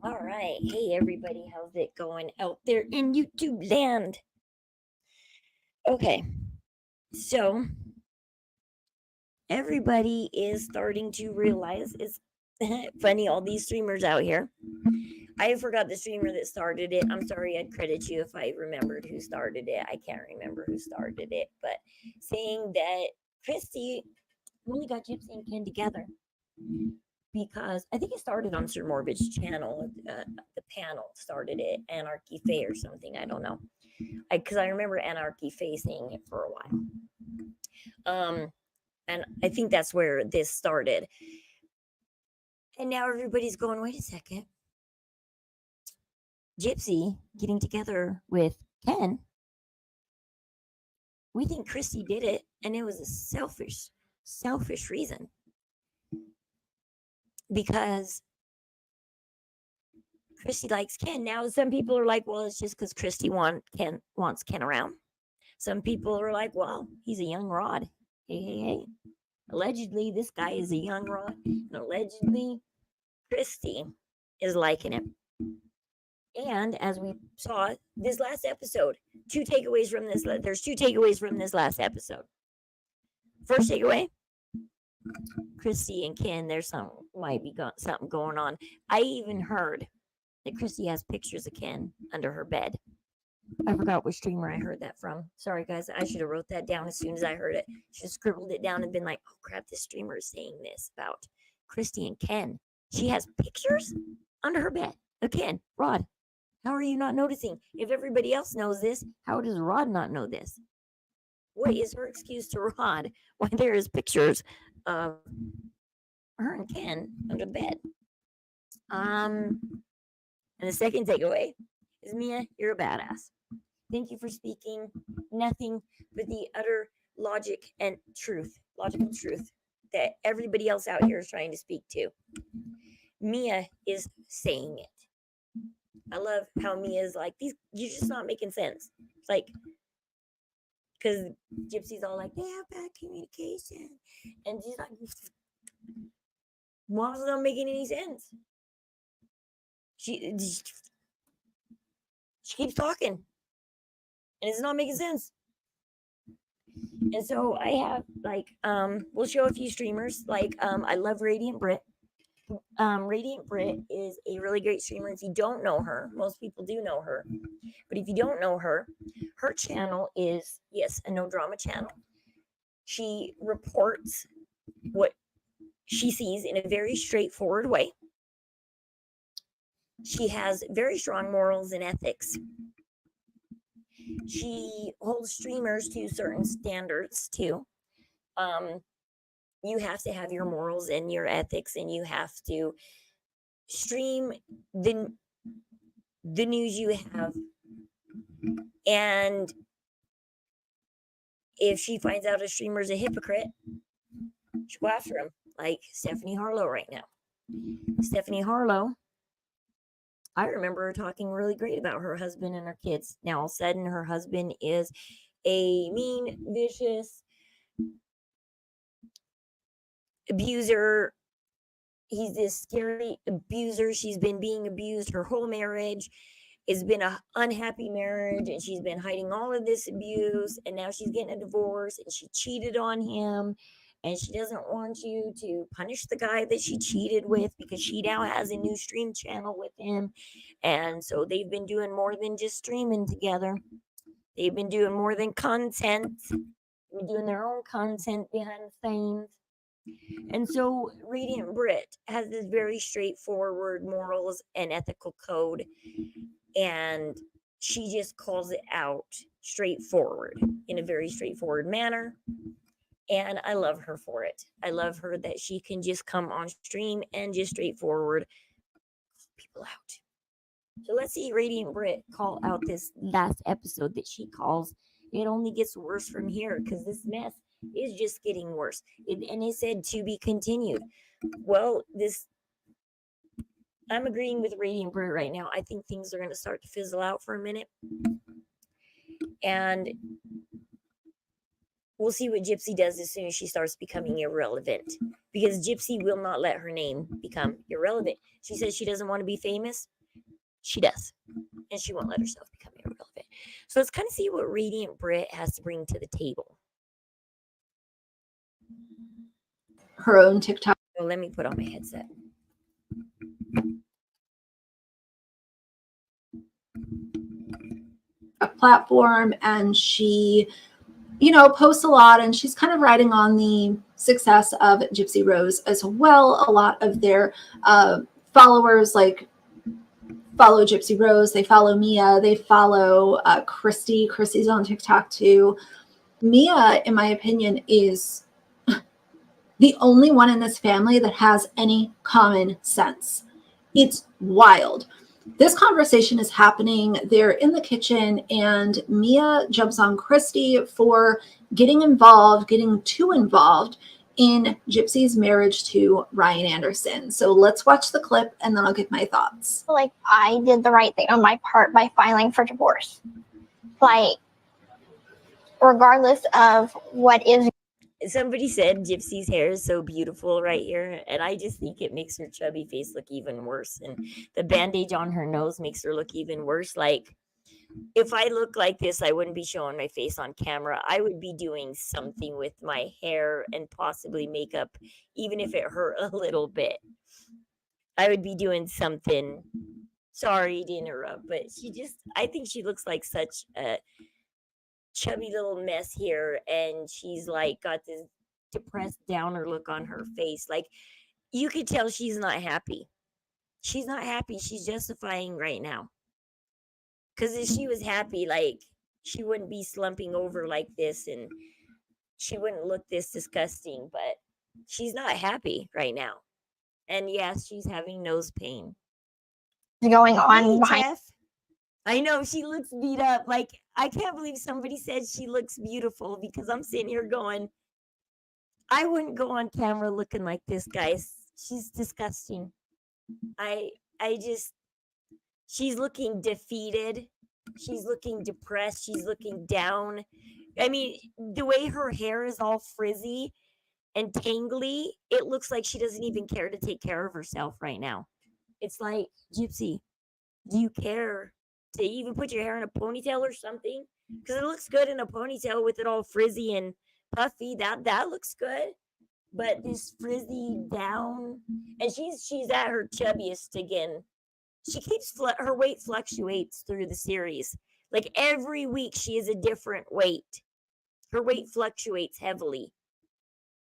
All right. Hey, everybody. How's it going out there in YouTube land? Okay. So, everybody is starting to realize it's funny, all these streamers out here. I forgot the streamer that started it. I'm sorry, I'd credit you if I remembered who started it. I can't remember who started it, but saying that Christy only got Gypsy and Ken together because I think it started on Sir Morbid's channel. The panel started it, Anarchy Faye or something. I don't know. Because I remember Anarchy Faye saying it for a while. And I think that's where this started. And now everybody's going, wait a second. Gypsy getting together with Ken. We think Christy did it, and it was a selfish reason. Because Christy likes Ken. Now some people are like, well, it's just because Christy wants Ken around. Some people are like, well, he's a young rod. Hey. Allegedly, this guy is a young rod, and allegedly, Christy is liking him. And as we saw this last episode, there's 2 takeaways from this last episode. First takeaway, Christy and Ken, there's something going on. I even heard that Christy has pictures of Ken under her bed. I forgot which streamer I heard that from. Sorry, guys. I should have wrote that down as soon as I heard it. Should have scribbled it down and been like, oh, crap, this streamer is saying this about Christy and Ken. She has pictures under her bed of Ken. Rod, how are you not noticing? If everybody else knows this, how does Rod not know this? What is her excuse to Rod when there is pictures of her and Ken under the bed? And the second takeaway is, Mia, you're a badass. Thank you for speaking nothing but the utter logical truth that everybody else out here is trying to speak to. Mia is saying it. I love how Mia is like, you're just not making sense. It's like, because Gypsy's all like, they have bad communication. And she's like, mom's not making any sense. She keeps talking, and it's not making sense. And so I have we'll show a few streamers. I love Radiant Brit. Radiant Brit is a really great streamer. If you don't know her, most people do know her, but if you don't know her, her channel is, yes, a no drama channel. She reports what she sees in a very straightforward way. She has very strong morals and ethics. She holds streamers to certain standards too. You have to have your morals and your ethics, and you have to stream the news you have. And if she finds out a streamer's a hypocrite, she'll go after him, like Stephanie Harlow right now. Stephanie Harlow, I remember her talking really great about her husband and her kids. Now, all of a sudden, her husband is a mean, vicious abuser. He's this scary abuser. She's been being abused her whole marriage. It's been an unhappy marriage, and she's been hiding all of this abuse, and now she's getting a divorce, and she cheated on him, and she doesn't want you to punish the guy that she cheated with because she now has a new stream channel with him. And so they've been doing more than just streaming together. They've been doing more than content. They've been doing their own content behind the scenes. And so Radiant Brit has this very straightforward morals and ethical code, and she just calls it out straightforward in a very straightforward manner. And I love her for it. I love her that she can just come on stream and just straightforward people out. So let's see Radiant Brit call out this last episode that she calls It Only Gets Worse From Here, because this mess is just getting worse. And it said to be continued. Well, I'm agreeing with Radiant Brit right now. I think things are going to start to fizzle out for a minute. And We'll see what Gypsy does as soon as she starts becoming irrelevant, because Gypsy will not let her name become irrelevant. She says she doesn't want to be famous. She does. And she won't let herself become irrelevant. So let's kind of see what Radiant Brit has to bring to the table. Her own TikTok. Well, let me put on my headset. A platform, and she, you know, posts a lot, and she's kind of riding on the success of Gypsy Rose as well. A lot of their followers like follow Gypsy Rose, they follow Mia, they follow Christy. Christy's on TikTok too. Mia, in my opinion, is the only one in this family that has any common sense. It's wild. This conversation is happening. They're in the kitchen, and Mia jumps on Christy for getting too involved in Gypsy's marriage to Ryan Anderson. So let's watch the clip, and then I'll give my thoughts. Like, I did the right thing on my part by filing for divorce. Like, regardless of what is. Somebody said Gypsy's hair is so beautiful right here, and I just think it makes her chubby face look even worse, and the bandage on her nose makes her look even worse. Like, if I look like this, I wouldn't be showing my face on camera. I would be doing something with my hair and possibly makeup, even if it hurt a little bit. I would be doing something. Sorry to interrupt, but I think she looks like such a chubby little mess here, and she's like got this depressed downer look on her face. Like, you could tell she's not happy. She's not happy. She's justifying right now, because if she was happy, like, she wouldn't be slumping over like this, and she wouldn't look this disgusting. But she's not happy right now, and yes, she's having nose pain Going on behind. Jeff, I know she looks beat up. Like, I can't believe somebody said she looks beautiful, because I'm sitting here going, I wouldn't go on camera looking like this, guys. She's disgusting. She's looking defeated. She's looking depressed. She's looking down. I mean, the way her hair is all frizzy and tangly, it looks like she doesn't even care to take care of herself right now. It's like, Gypsy, do you care to even put your hair in a ponytail or something? Because it looks good in a ponytail with it all frizzy and puffy. That looks good. But this frizzy down, and she's at her chubbiest again. She keeps her weight fluctuates through the series. Like, every week she is a different weight. Her weight fluctuates heavily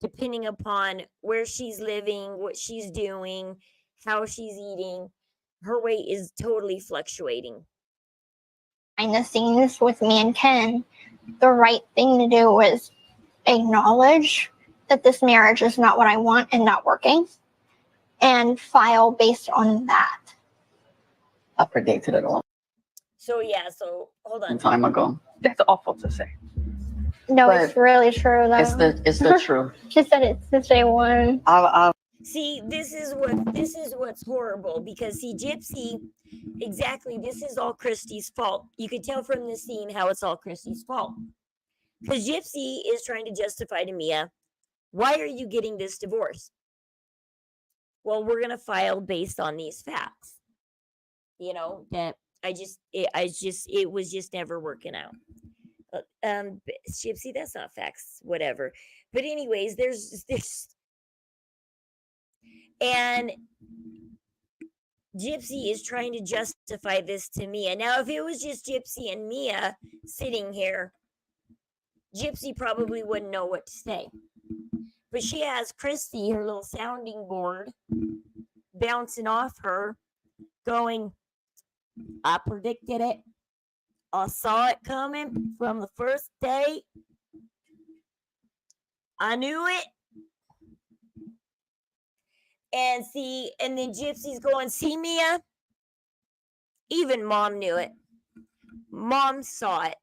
depending upon where she's living, what she's doing, how she's eating. Her weight is totally fluctuating. Behind the scenes with me and Ken, the right thing to do was acknowledge that this marriage is not what I want and not working, and file based on that. I predicted it a long Hold on. time ago. That's awful to say. No, But it's really true though. It's the truth. She said it's the day one. See, this is what's horrible, because see, Gypsy, exactly, this is all Christy's fault. You could tell from the scene how it's all Christy's fault. Because Gypsy is trying to justify to Mia, why are you getting this divorce? Well, we're gonna file based on these facts. You know, that it was just never working out. Gypsy, that's not facts, whatever. But anyways, there's and Gypsy is trying to justify this to Mia. Now, if it was just Gypsy and Mia sitting here, Gypsy probably wouldn't know what to say. But she has Christy, her little sounding board, bouncing off her, going, I predicted it. I saw it coming from the first day. I knew it. And then Gypsy's going, see, Mia? Even Mom knew it. Mom saw it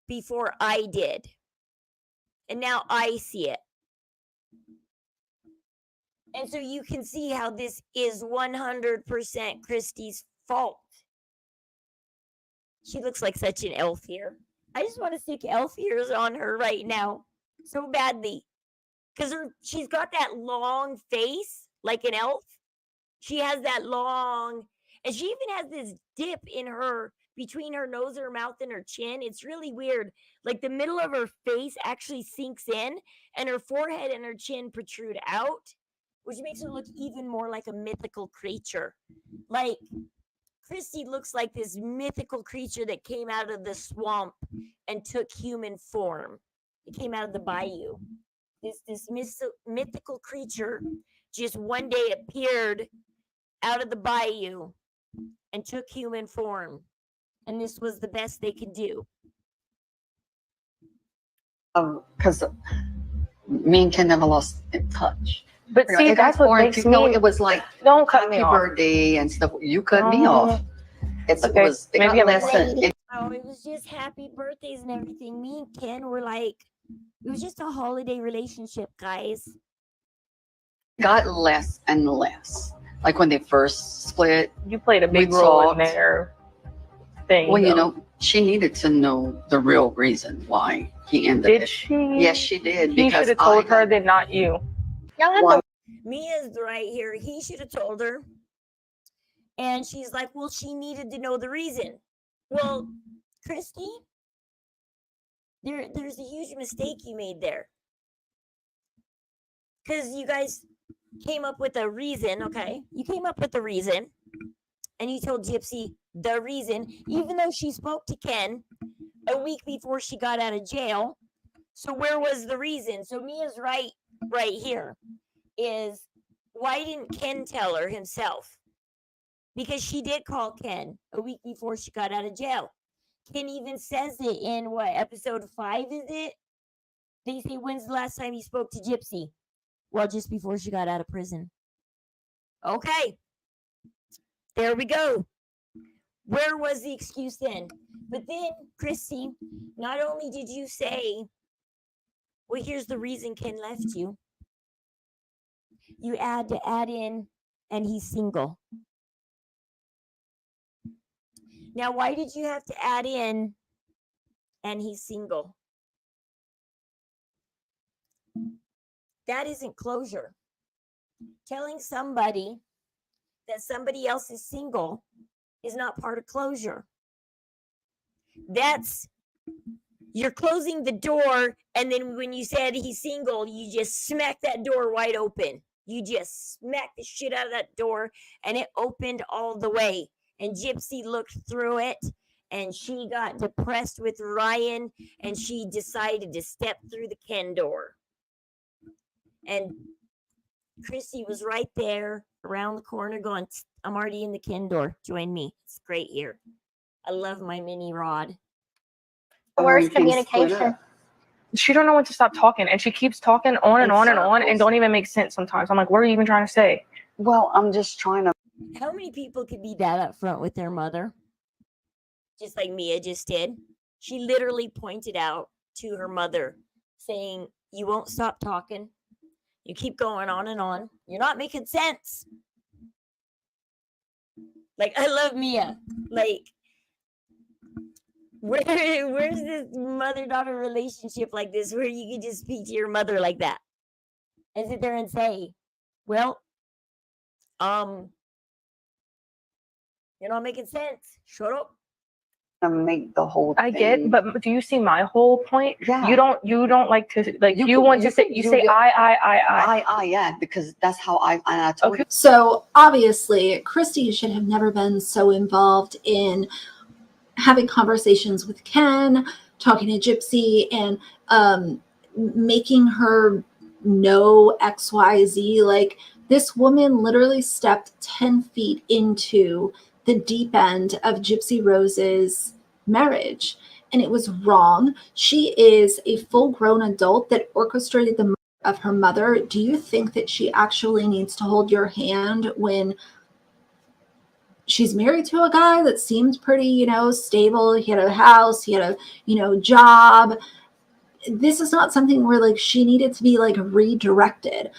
before I did. And now I see it. And so you can see how this is 100% Christy's fault. She looks like such an elf here. I just want to stick elf ears on her right now. so badly. Because she's got that long face like an elf. She has that long, and she even has this dip in her between her nose, her mouth, and her chin. It's really weird. Like the middle of her face actually sinks in, and her forehead and her chin protrude out, which makes her look even more like a mythical creature. Like Christy looks like this mythical creature that came out of the swamp and took human form. It came out of the bayou. This mythical creature just one day appeared out of the bayou and took human form. And this was the best they could do. Because me and Ken never lost in touch. But You know, see, it got that's what boring makes too. No, me. it was like Don't cut me happy off. birthday and stuff. You cut me off. It Okay, was it maybe got I'm less than late. it Oh, it was just happy birthdays and everything. Me and Ken were like, it was just a holiday relationship, guys. got less and less. Like when they first split. You played a big We role in talked. their thing. Well, you though. know, she needed to know the real reason why he ended Did it. she? Yes, she did. He Because should have told I her had- that, not you. Y'all had Why? the Mia's right here. He should have told her. And she's like, well, she needed to know the reason. Well, Christy, there's a huge mistake you made there. Because you guys came up with a reason, okay? You came up with a reason. And you told Gypsy the reason, even though she spoke to Ken a week before she got out of jail. So where was the reason? So Mia's right here is, why didn't Ken tell her himself? Because she did call Ken a week before she got out of jail. Ken even says it in what, episode 5 is it? They say, when's the last time you spoke to Gypsy? Well, just before she got out of prison. Okay. There we go. Where was the excuse then? But then, Christy, not only did you say, well, here's the reason Ken left you. You had to add in, and he's single. Now, why did you have to add in, and he's single? That isn't closure. Telling somebody that somebody else is single is not part of closure. That's, you're closing the door, and then when you said he's single, you just smacked that door wide open. You just smacked the shit out of that door, and it opened all the way. And Gypsy looked through it, and she got depressed with Ryan, and she decided to step through the Ken door. And Christy was right there around the corner going, I'm already in the Ken door. Join me. It's great here. I love my mini rod. worst When things split communication. up. She don't know when to stop talking, and she keeps talking on and In on and on, and circles. don't even make sense sometimes. I'm like, what are you even trying to say? Well, I'm just trying to. How many people could be that upfront with their mother? Just like Mia just did. She literally pointed out to her mother, saying, you won't stop talking. You keep going on and on. You're not making sense. Like, I love Mia. Like, where's this mother-daughter relationship like this where you can just speak to your mother like that and sit there and say, well, you're not making sense. Shut up. Make the whole I thing. get, but do you see my whole point? Yeah. You don't like to, like, You you can- want you to say, can you do say your- I. yeah, because that's how I told Okay. you. So obviously, Christy should have never been so involved in having conversations with Ken, talking to Gypsy, and making her know XYZ. Like, this woman literally stepped 10 feet into the deep end of Gypsy Rose's marriage, and it was wrong. She is a full-grown adult that orchestrated the murder of her mother. Do you think that she actually needs to hold your hand when she's married to a guy that seemed pretty, stable? He had a house, he had a, job. This is not something where, like, she needed to be, like, redirected.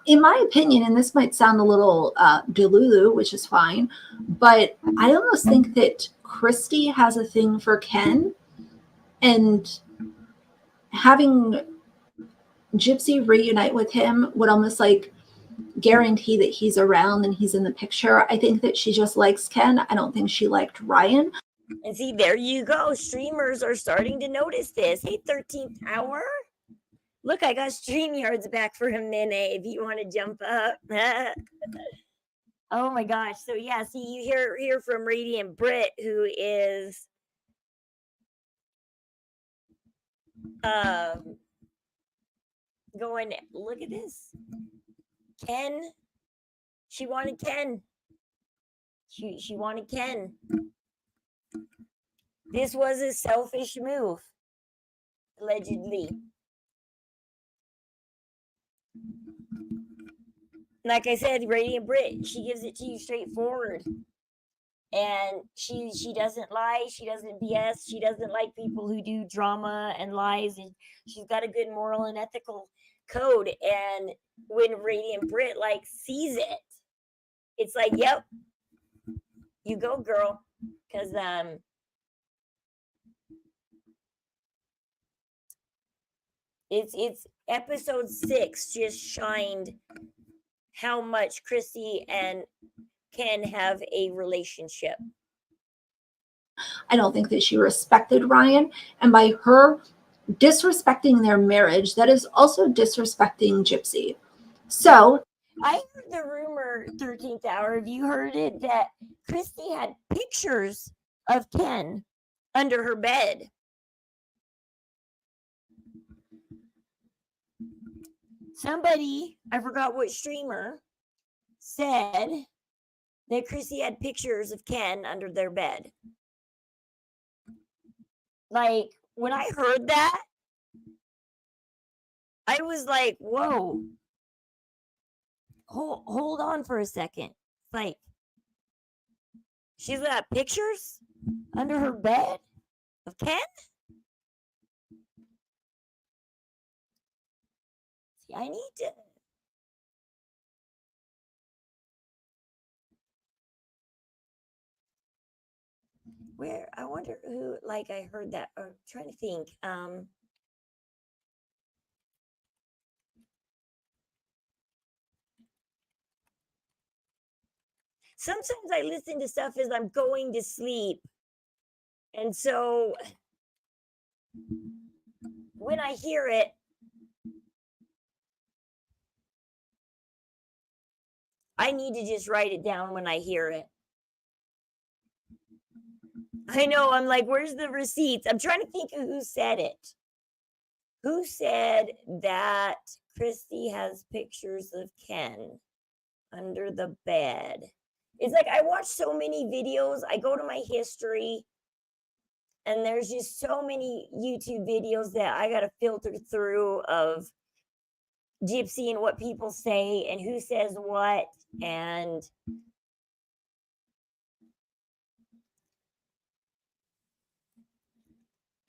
In my opinion, and this might sound a little delulu, which is fine, but I almost think that Christy has a thing for Ken, and having Gypsy reunite with him would almost like guarantee that he's around and he's in the picture. I think that she just likes Ken. I don't think she liked Ryan. And see, there you go. Streamers are starting to notice this. Hey, 13th hour. Look, I got StreamYards back for a minute if you want to jump up. Oh my gosh. So yeah, see, you hear from Radiant Brit, who is going, look at this. Ken. She wanted Ken. She wanted Ken. This was a selfish move, allegedly. Like I said, Radiant Brit, she gives it to you straightforward. And she doesn't lie, she doesn't BS, she doesn't like people who do drama and lies, and she's got a good moral and ethical code. And when Radiant Brit like sees it, it's like, yep, you go, girl. Because it's episode 6 just shined how much Christy and Ken have a relationship. I don't think that she respected Ryan. And by her disrespecting their marriage, that is also disrespecting Gypsy. So I heard the rumor, 13th hour, have you heard it, that Christy had pictures of Ken under her bed? Somebody, I forgot which streamer, said that Christy had pictures of Ken under their bed. Like, when I heard that, I was like, whoa. Hold on for a second. Like, she's got pictures under her bed of Ken? See, I need to. Where, I wonder who, like, I heard that, or I'm trying to think. Sometimes I listen to stuff as I'm going to sleep. And so when I hear it, I need to just write it down when I hear it. I know, I'm like, where's the receipts? I'm trying to think of who said it. Who said that Christy has pictures of Ken under the bed? It's like I watch so many videos. I go to my history, and there's just so many YouTube videos that I got to filter through of Gypsy and what people say and who says what. And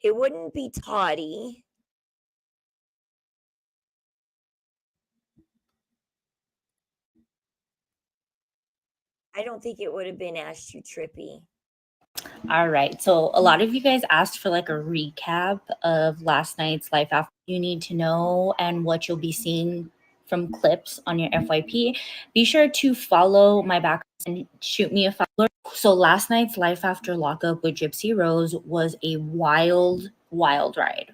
it wouldn't be Toddy. I don't think it would have been Ash Too Trippy. All right. So a lot of you guys asked for like a recap of last night's life after you need to know and what you'll be seeing from clips on your FYP. Be sure to follow my back and shoot me a follow. So last night's Life After Lockup with Gypsy Rose was a wild ride.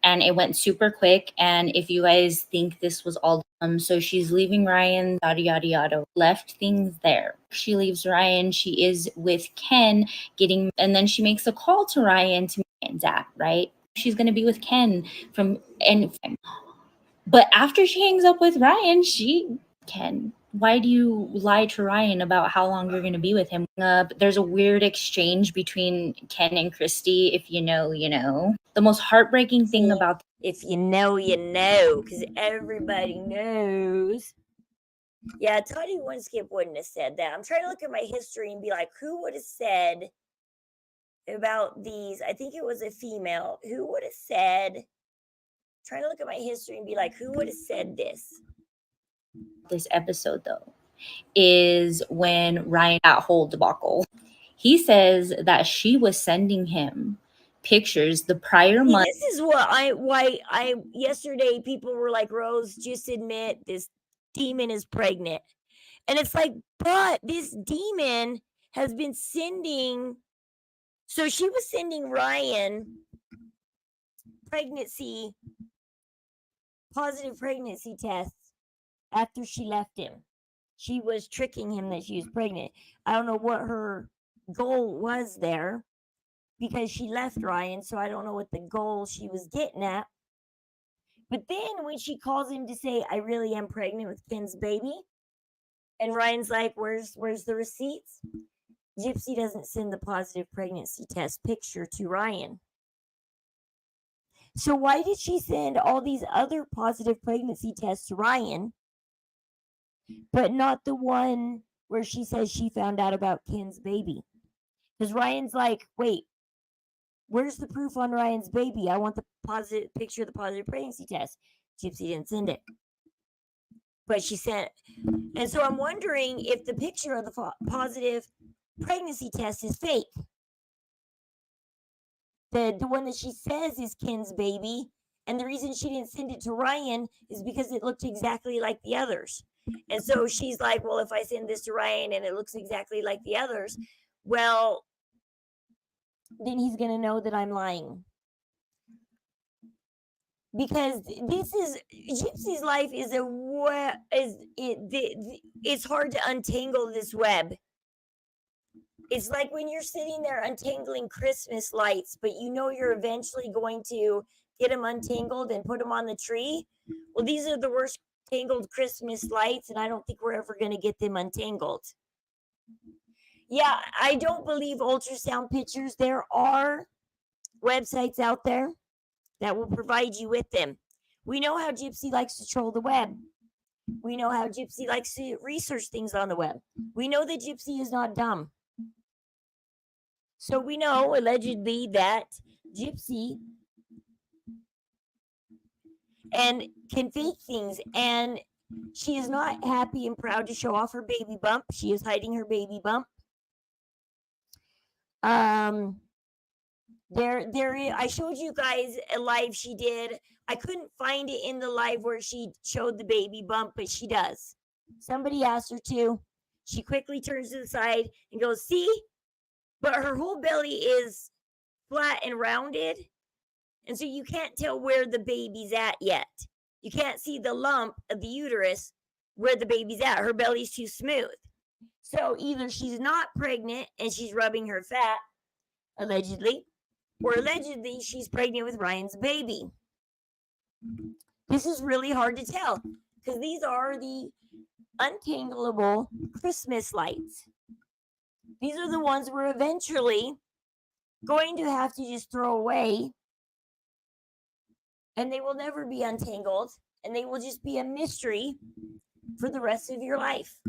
And it went super quick. And if you guys think this was all so she's leaving Ryan, yada, left things there. She leaves Ryan. She is with Ken and then she makes a call to Ryan to meet Zach, right? She's going to be with Ken but after she hangs up with Ryan, Ken, why do you lie to Ryan about how long you're going to be with him? There's a weird exchange between Ken and Christy. If you know, you know. The most heartbreaking thing about if you know, you know, because everybody knows. Yeah, Toddy Winskip wouldn't have said that. I'm trying to look at my history and be like, who would have said about these? I think it was a female. Who would have said? Trying to look at my history and be like, who would have said this? This episode, though, is when Ryan got whole debacle. He says that she was sending him pictures the prior See, month. this is why I yesterday people were like, Rose, just admit this demon is pregnant. And it's like, but this demon has been sending, so she was sending Ryan positive pregnancy tests after she left him. She was tricking him that she was pregnant. I don't know what her goal was there because she left Ryan, so I don't know what the goal she was getting at. But then when she calls him to say, I really am pregnant with Ken's baby, and Ryan's like, where's the receipts? Gypsy doesn't send the positive pregnancy test picture to Ryan. So why did she send all these other positive pregnancy tests to Ryan, but not the one where she says she found out about Ken's baby? Because Ryan's like, wait, where's the proof on Ryan's baby? I want the positive picture of the positive pregnancy test. Gypsy didn't send it. But she sent, and so I'm wondering if the picture of the positive pregnancy test is fake. The one that she says is Ken's baby, and the reason she didn't send it to Ryan is because it looked exactly like the others. And so she's like, well, if I send this to Ryan and it looks exactly like the others, well, then he's going to know that I'm lying. Because this is Gypsy's life is it's hard to untangle this web. It's like when you're sitting there untangling Christmas lights, but you know you're eventually going to get them untangled and put them on the tree. Well, these are the worst tangled Christmas lights, and I don't think we're ever going to get them untangled. Yeah, I don't believe ultrasound pictures. There are websites out there that will provide you with them. We know how Gypsy likes to troll the web. We know how Gypsy likes to research things on the web. We know that Gypsy is not dumb. So we know, allegedly, that Gypsy and can fake things, and she is not happy and proud to show off her baby bump. She is hiding her baby bump. I showed you guys a live she did. I couldn't find it in the live where she showed the baby bump, but she does. Somebody asked her to. She quickly turns to the side and goes, see? But her whole belly is flat and rounded. And so you can't tell where the baby's at yet. You can't see the lump of the uterus where the baby's at. Her belly's too smooth. So either she's not pregnant and she's rubbing her fat, allegedly, or allegedly she's pregnant with Ryan's baby. This is really hard to tell because these are the untangleable Christmas lights. These are the ones we're eventually going to have to just throw away, and they will never be untangled, and they will just be a mystery for the rest of your life.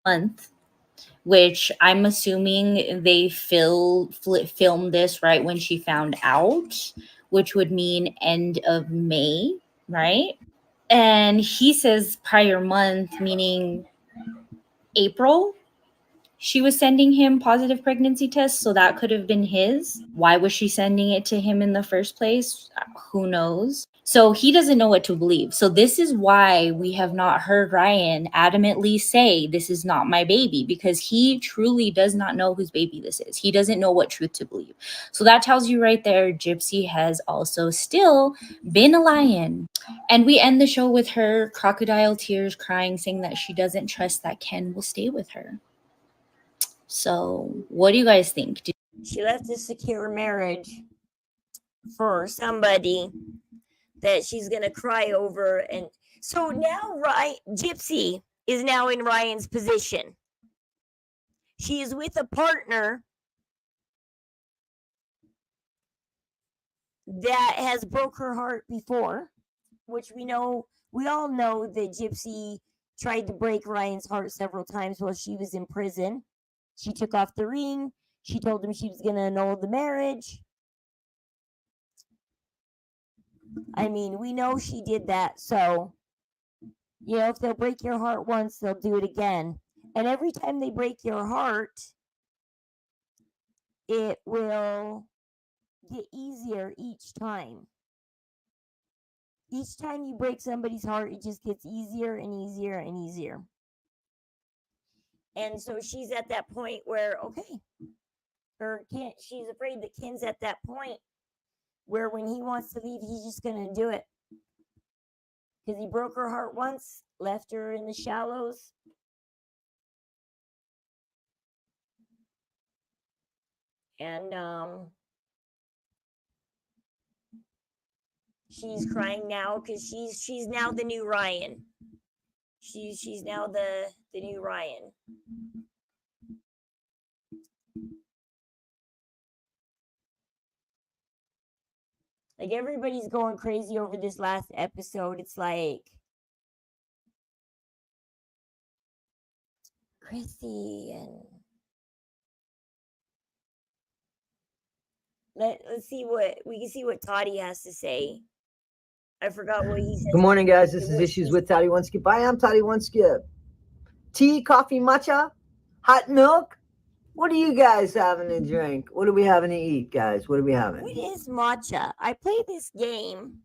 Month, which I'm assuming they filmed this right when she found out, which would mean end of May, right? And he says prior month, meaning April. She was sending him positive pregnancy tests, so that could have been his. Why was she sending it to him in the first place? Who knows? So he doesn't know what to believe. So this is why we have not heard Ryan adamantly say, this is not my baby, because he truly does not know whose baby this is. He doesn't know what truth to believe. So that tells you right there, Gypsy has also still been a lion. And we end the show with her crocodile tears crying, saying that she doesn't trust that Ken will stay with her. So what do you guys think? She left a secure marriage for somebody that she's going to cry over. And so now Gypsy is now in Ryan's position. She is with a partner that has broke her heart before, which we all know that Gypsy tried to break Ryan's heart several times while she was in prison. She took off the ring. She told him she was going to annul the marriage. I mean, we know she did that. So, if they'll break your heart once, they'll do it again. And every time they break your heart, it will get easier each time. Each time you break somebody's heart, it just gets easier and easier and easier. And so she's at that point where, okay, she's afraid that Ken's at that point where when he wants to leave, he's just going to do it. Because he broke her heart once, left her in the shallows. And she's crying now because she's now the new Ryan. She's now the new Ryan. Like, everybody's going crazy over this last episode. It's like, Christy and let's see what we can see what Toddy has to say. I forgot what he said. Good morning, guys. This is Issues with Toddy One Skip. I am Toddy One Skip. Tea, coffee, matcha, hot milk. What are you guys having to drink? What are we having to eat, guys? What are we having? What is matcha? I play this game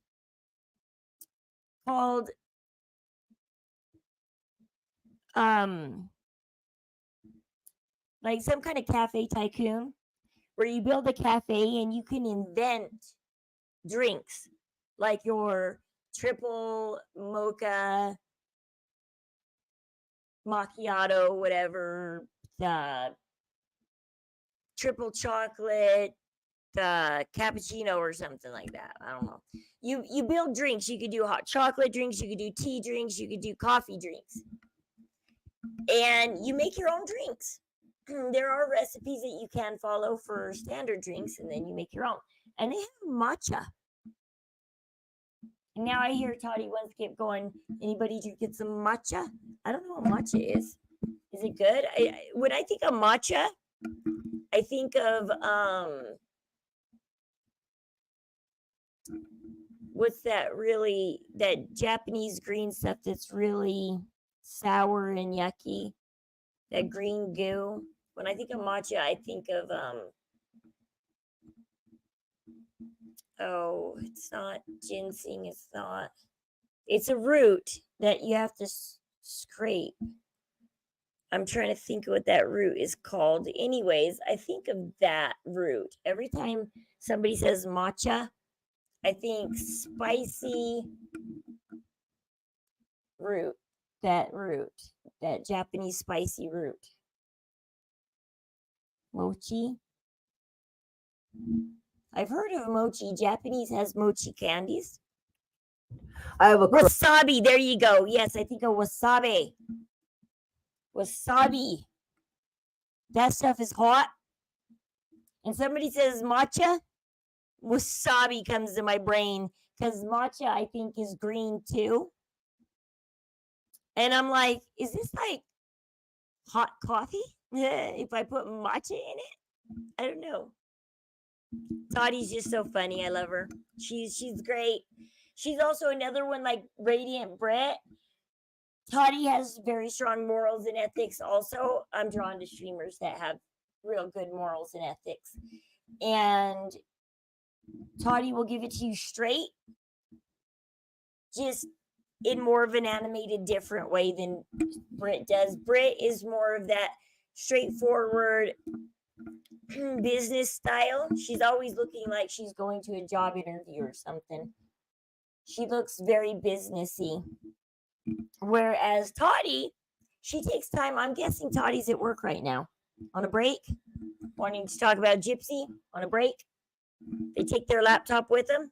called like some kind of cafe tycoon, where you build a cafe and you can invent drinks like your triple mocha macchiato, whatever, the triple chocolate, the cappuccino or something like that. I don't know. You build drinks. You could do hot chocolate drinks, you could do tea drinks, you could do coffee drinks. And you make your own drinks. There are recipes that you can follow for standard drinks, and then you make your own. And they have matcha. And now I hear Toddy once kept going, anybody get some matcha? I don't know what matcha is. Is it good? When I think of matcha, I think of what's that Japanese green stuff that's really sour and yucky? That green goo. When I think of matcha, I think of it's not ginseng. It's a root that you have to scrape. I'm trying to think of what that root is called. Anyways, I think of that root. Every time somebody says matcha, I think spicy root. That Japanese spicy root. Mochi. I've heard of mochi. Japanese has mochi candies. I have a wasabi. There you go. Yes, I think of wasabi. Wasabi. That stuff is hot. And somebody says matcha, wasabi comes to my brain because matcha, I think, is green too. And I'm like, is this like hot coffee? If I put matcha in it? I don't know. Toddy's just so funny. I love her. She's great. She's also another one like Radiant Brett. Toddy has very strong morals and ethics also. I'm drawn to streamers that have real good morals and ethics. And Toddy will give it to you straight, just in more of an animated, different way than Britt does. Britt is more of that straightforward business style. She's always looking like she's going to a job interview or something. She looks very businessy. Whereas Toddy, she takes time. I'm guessing Toddy's at work right now on a break, wanting to talk about Gypsy on a break. They take their laptop with them.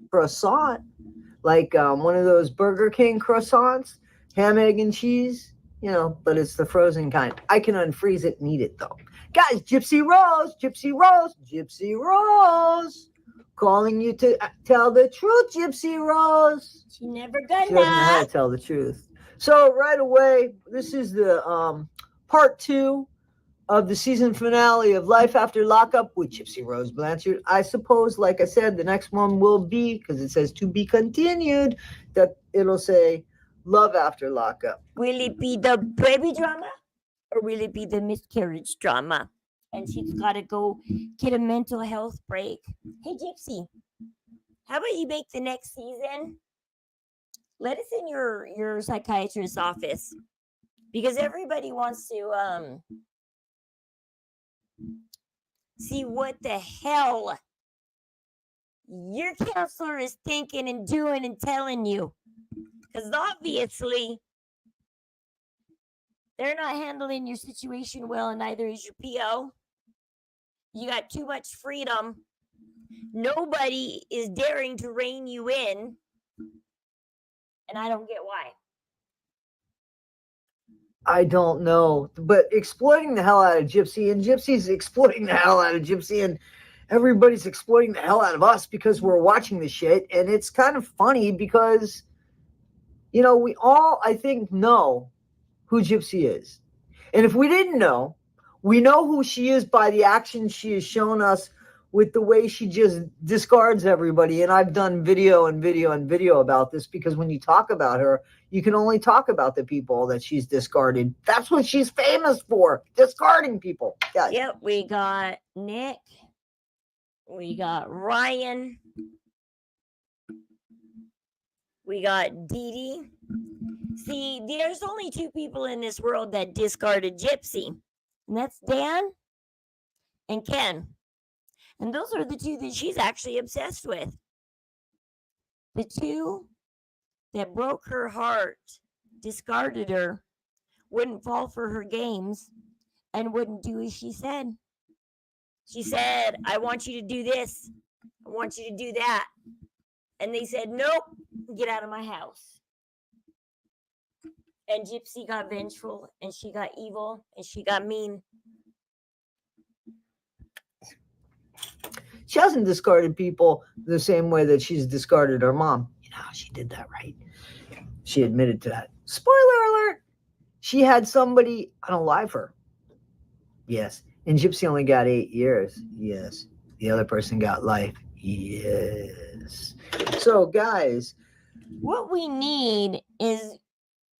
croissant, like one of those Burger King croissants, ham, egg, and cheese, but it's the frozen kind. I can unfreeze it and eat it, though. Guys, Gypsy Rose, Gypsy Rose, Gypsy Rose, calling you to tell the truth, Gypsy Rose. She never gonna. She doesn't know how to tell the truth. So right away, this is the part 2 of the season finale of Life After Lockup with Gypsy Rose Blanchard. I suppose, like I said, the next one will be, because it says to be continued, that it'll say Love after lockup. Will it be the baby drama or will it be the miscarriage drama? And she's got to go get a mental health break. Hey, Gypsy, how about you make the next season? Let us in your psychiatrist's office because everybody wants to see what the hell your counselor is thinking and doing and telling you. Because obviously, they're not handling your situation well, and neither is your PO. You got too much freedom. Nobody is daring to rein you in. And I don't get why. I don't know. But exploiting the hell out of Gypsy, and Gypsy's exploiting the hell out of Gypsy, and everybody's exploiting the hell out of us because we're watching the shit. And it's kind of funny because, you know, we all, I think, know who Gypsy is. And if we didn't know, we know who she is by the action she has shown us with the way she just discards everybody. And I've done video and video and video about this because when you talk about her, you can only talk about the people that she's discarded. That's what she's famous for, discarding people. Yeah. Yep, we got Nick. We got Ryan. We got Dee Dee. See, there's only two people in this world that discarded Gypsy, and that's Dan and Ken. And those are the two that she's actually obsessed with. The two that broke her heart, discarded her, wouldn't fall for her games, and wouldn't do as she said. She said, I want you to do this. I want you to do that. And they said, nope, get out of my house. And Gypsy got vengeful, and she got evil, and she got mean. She hasn't discarded people the same way that she's discarded her mom. You know, she did that, right? She admitted to that. Spoiler alert. She had somebody unalive her. Yes. And Gypsy only got 8 years. Yes. The other person got life. Yes. So, guys. What we need is,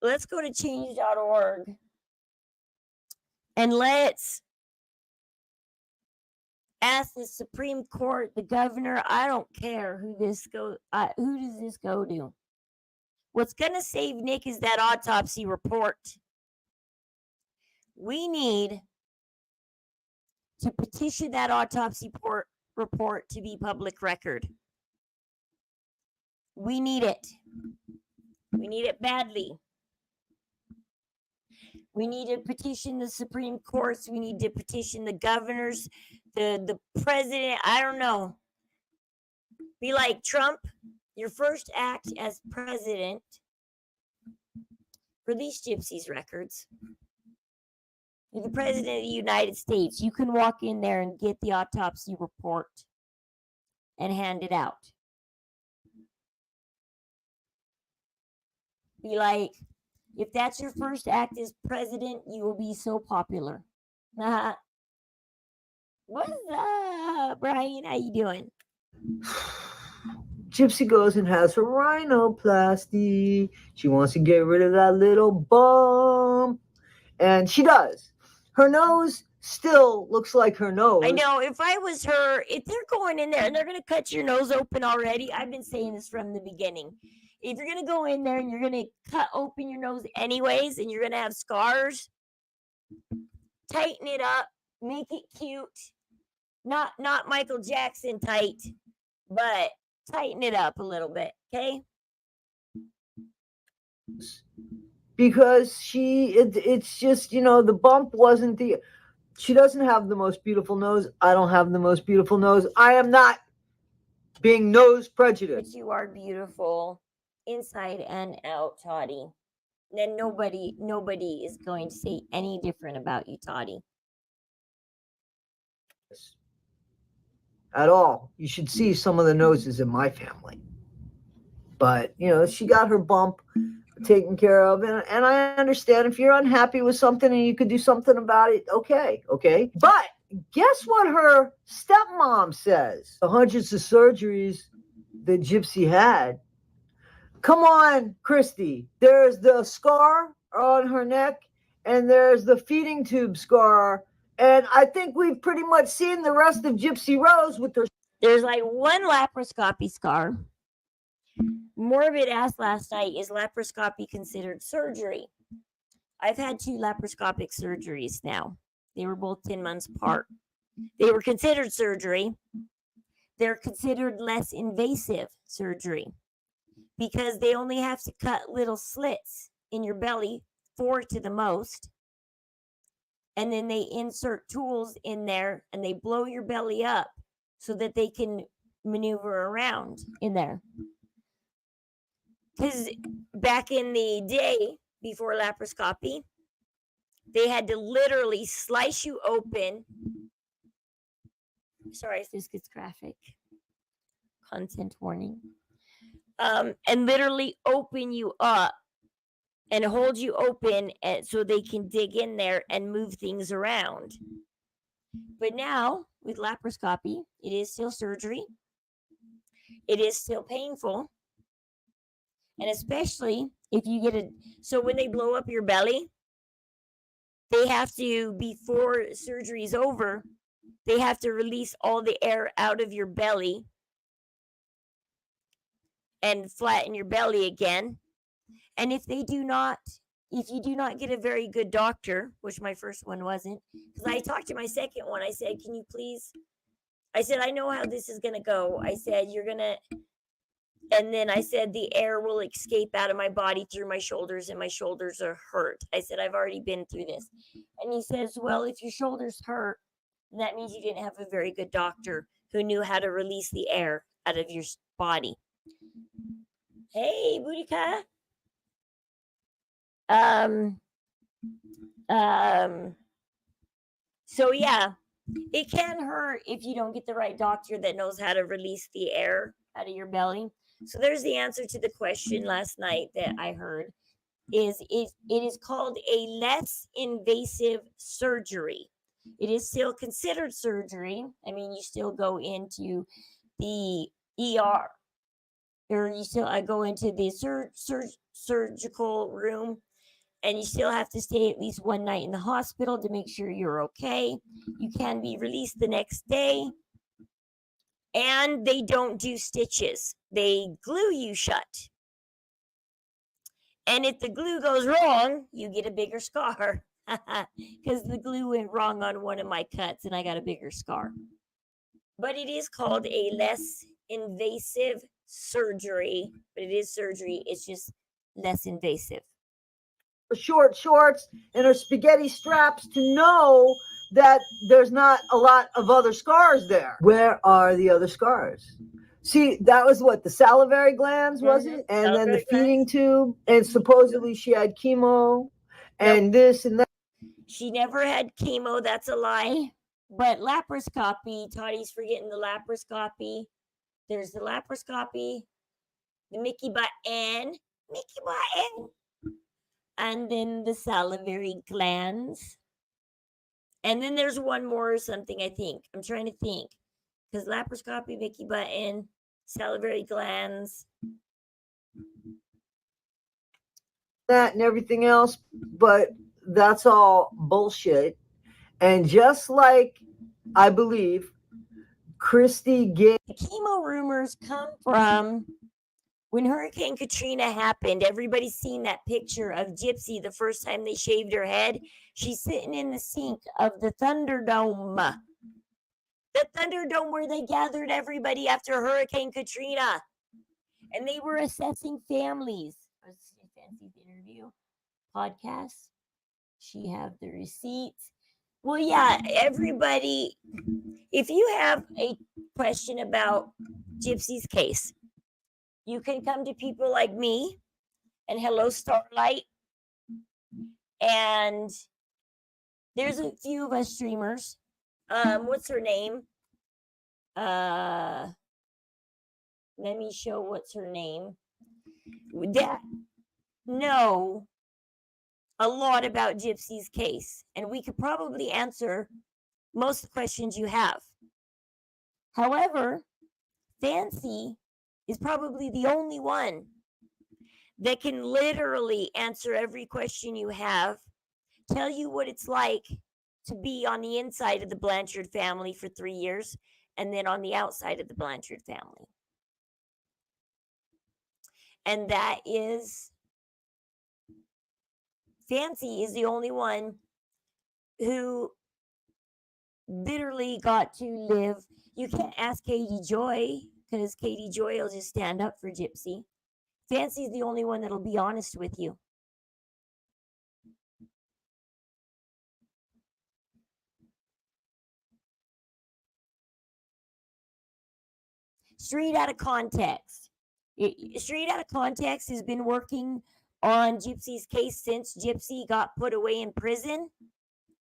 let's go to change.org and let's ask the Supreme Court, the governor, I don't care who this go. Who does this go to? What's going to save Nick is that autopsy report. We need to petition that autopsy report to be public record. We need it. We need it badly. We need to petition the Supreme Courts. We need to petition the governors, the president. I don't know. Be like Trump. Your first act as president for these Gypsies records. You're the president of the United States. You can walk in there and get the autopsy report and hand it out. Be like, if that's your first act as president, you will be so popular. What's up, Brian? How you doing? Gypsy goes and has her rhinoplasty. She wants to get rid of that little bump. And she does. Her nose still looks like her nose. I know. If I was her, if they're going in there and they're going to cut your nose open already, I've been saying this from the beginning. If you're going to go in there and you're going to cut open your nose anyways and you're going to have scars, tighten it up, make it cute. Not Michael Jackson tight, but tighten it up a little bit, okay? Because it's just, you know, the bump wasn't she doesn't have the most beautiful nose. I don't have the most beautiful nose. I am not being nose prejudiced. But you are beautiful inside and out, Toddy. Then nobody is going to say any different about you, Toddy. At all. You should see some of the noses in my family. But, you know, she got her bump taken care of. And I understand if you're unhappy with something and you could do something about it, okay. But guess what her stepmom says? The hundreds of surgeries that Gypsy had, Come on, Christy. There's the scar on her neck, and there's the feeding tube scar. And I think we've pretty much seen the rest of Gypsy Rose with her. There's like one laparoscopy scar. Morbid asked last night, is laparoscopy considered surgery? I've had 2 laparoscopic surgeries now. They were both 10 months apart. They were considered surgery. They're considered less invasive surgery because they only have to cut little slits in your belly, 4 to the most. And then they insert tools in there and they blow your belly up so that they can maneuver around in there. Because back in the day, before laparoscopy, they had to literally slice you open. Sorry if this gets graphic. Content warning. And literally open you up and hold you open so they can dig in there and move things around. But now, with laparoscopy, it is still surgery. It is still painful. And especially if you get so when they blow up your belly, they have to, before surgery is over, they have to release all the air out of your belly and flatten your belly again. And if you do not get a very good doctor, which my first one wasn't, because I talked to my second one, I said, can you please, I said, I know how this is going to go. I said, and then I said, the air will escape out of my body through my shoulders and my shoulders are hurt. I said, I've already been through this. And he says, well, if your shoulders hurt, that means you didn't have a very good doctor who knew how to release the air out of your body. Hey, Boudica. So yeah, it can hurt if you don't get the right doctor that knows how to release the air out of your belly. So there's the answer to the question last night that I heard is it is called a less invasive surgery. It is still considered surgery. I mean, you still go into the ER or you still go into the surgical room and you still have to stay at least one night in the hospital to make sure you're okay. You can be released the next day. And they don't do stitches. They glue you shut. And if the glue goes wrong, you get a bigger scar. Because the glue went wrong on one of my cuts and I got a bigger scar. But it is called a less invasive surgery. But it is surgery. It's just less invasive. Short shorts and her spaghetti straps to know that there's not a lot of other scars there. Where are the other scars? See, that was what the salivary glands, was it? And salivary then the feeding tube, and supposedly she had chemo and this and that. She never had chemo, that's a lie. But laparoscopy, Tottie's forgetting the laparoscopy. There's the laparoscopy, the Mickey button, and then the salivary glands. And then there's one more or something, I think. I'm trying to think. Because laparoscopy, Mickey button, salivary glands. That and everything else, but that's all bullshit. And just like I believe Christy gave. The chemo rumors come from when Hurricane Katrina happened. Everybody's seen that picture of Gypsy the first time they shaved her head. She's sitting in the sink of the Thunderdome. The Thunderdome where they gathered everybody after Hurricane Katrina. And they were assessing families. I was fancy interview podcast. She have the receipts. Well, yeah, everybody, if you have a question about Gypsy's case, you can come to people like me and Hello Starlight. And there's a few of us streamers. What's her name? Let me show what's her name. That know a lot about Gypsy's case, and we could probably answer most of the questions you have. However, Fancy is probably the only one that can literally answer every question you have, tell you what it's like to be on the inside of the Blanchard family for 3 years and then on the outside of the Blanchard family. And that is, Fancy is the only one who literally got to live. You can't ask Katie Joy, because Katie Joy will just stand up for Gypsy. Fancy's the only one that'll be honest with you. Straight out of context. Straight out of context has been working on Gypsy's case since Gypsy got put away in prison.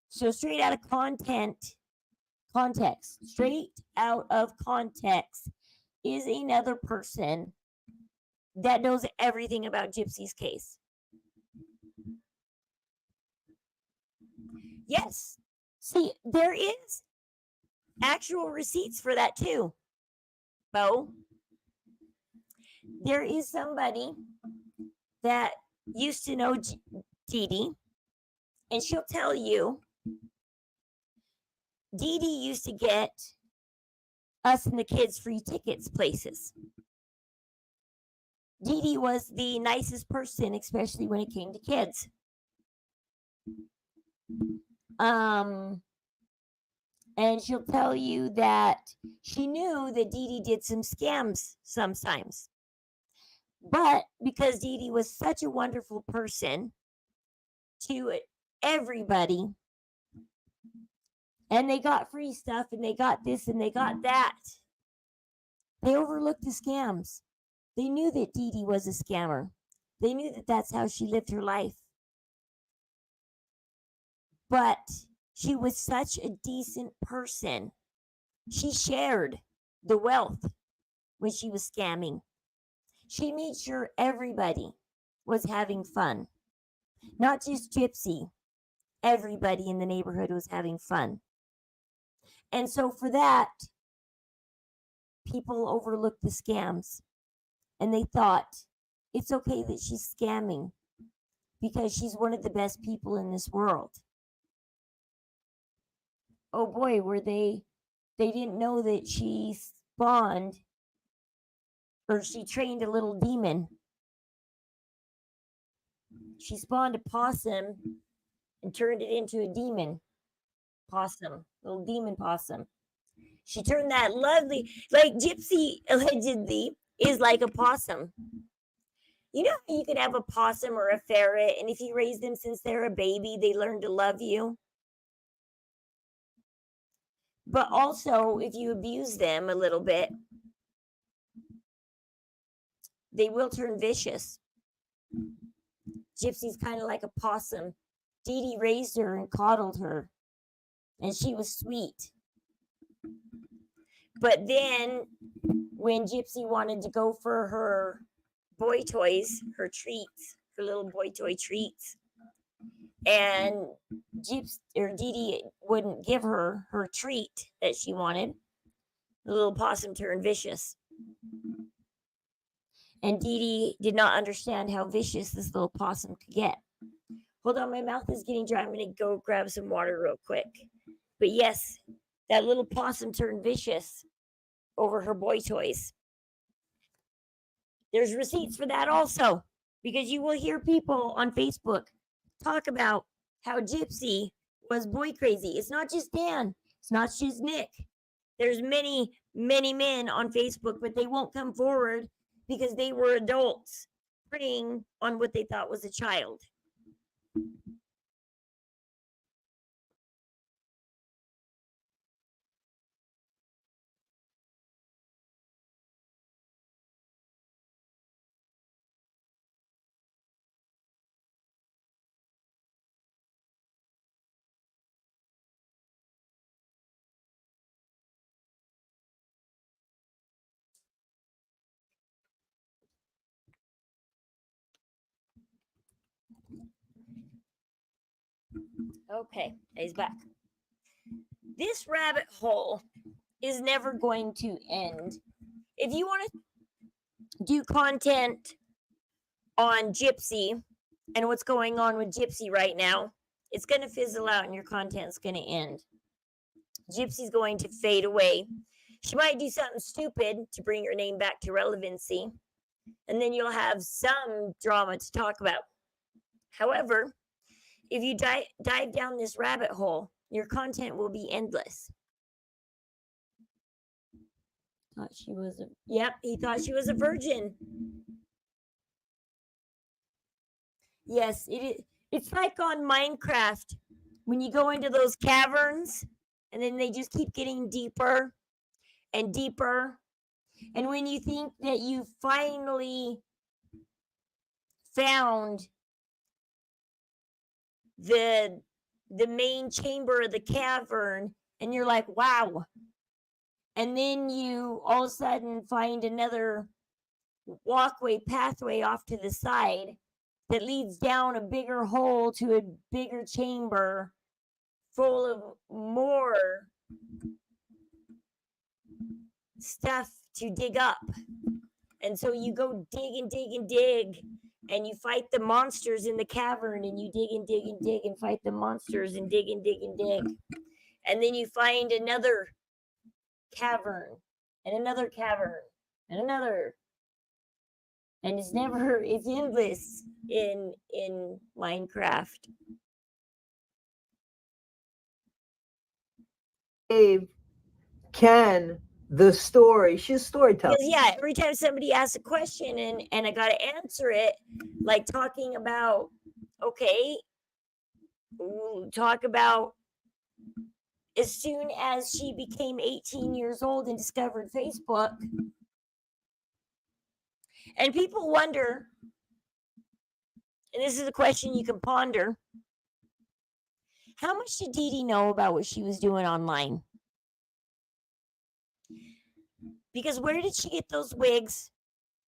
So straight out of context, straight out of context is another person that knows everything about Gypsy's case. Yes. See, there is actual receipts for that too, Bo. There is somebody that used to know Dee Dee, and she'll tell you Dee Dee used to get us and the kids free tickets places. Dee Dee was the nicest person, especially when it came to kids. And she'll tell you that she knew that Dee Dee did some scams sometimes. But because Dee Dee was such a wonderful person to everybody, and they got free stuff, and they got this, and they got that, they overlooked the scams. They knew that Dee Dee was a scammer. They knew that that's how she lived her life. But she was such a decent person. She shared the wealth when she was scamming. She made sure everybody was having fun. Not just Gypsy. Everybody in the neighborhood was having fun. And so for that, people overlooked the scams. And they thought, it's okay that she's scamming because she's one of the best people in this world. Oh boy, were they didn't know that she spawned, or she trained a little demon. She spawned a possum and turned it into a demon possum, little demon possum. She turned that lovely, like Gypsy allegedly is like a possum. You know how you could have a possum or a ferret, and if you raise them since they're a baby, they learn to love you. But also, if you abuse them a little bit, they will turn vicious. Gypsy's kind of like a possum. Dee Dee raised her and coddled her, and she was sweet. But then, when Gypsy wanted to go for her boy toys, her treats, her little boy toy treats, and Dee Dee wouldn't give her her treat that she wanted, the little possum turned vicious. And Dee Dee did not understand how vicious this little possum could get. Hold on, my mouth is getting dry. I'm going to go grab some water real quick. But yes, that little possum turned vicious over her boy toys. There's receipts for that also, because you will hear people on Facebook talk about how Gypsy was boy crazy. It's not just Dan. It's not just Nick. There's many, many men on Facebook, but they won't come forward because they were adults preying on what they thought was a child. Okay, he's back. This rabbit hole is never going to end. If you want to do content on Gypsy and what's going on with Gypsy right now, it's going to fizzle out and your content's going to end. Gypsy's going to fade away. She might do something stupid to bring your name back to relevancy, and then you'll have some drama to talk about. However, if you dive down this rabbit hole, your content will be endless. Thought she was he thought she was a virgin. Yes, it's like on Minecraft when you go into those caverns and then they just keep getting deeper and deeper. And when you think that you finally found the main chamber of the cavern, and you're like, wow. And then you all of a sudden find another pathway off to the side that leads down a bigger hole to a bigger chamber full of more stuff to dig up. And so you go dig and dig and dig, and you fight the monsters in the cavern, and you dig and dig and dig and fight the monsters and dig and dig and dig. And then you find another cavern and another cavern and another. And it's endless in Minecraft. Dave, Ken, the story. She's a storyteller. Yeah, every time somebody asks a question and I got to answer it, like talking about, okay, talk about as soon as she became 18 years old and discovered Facebook. And people wonder, and this is a question you can ponder, how much did Dee Dee know about what she was doing online? Because where did she get those wigs?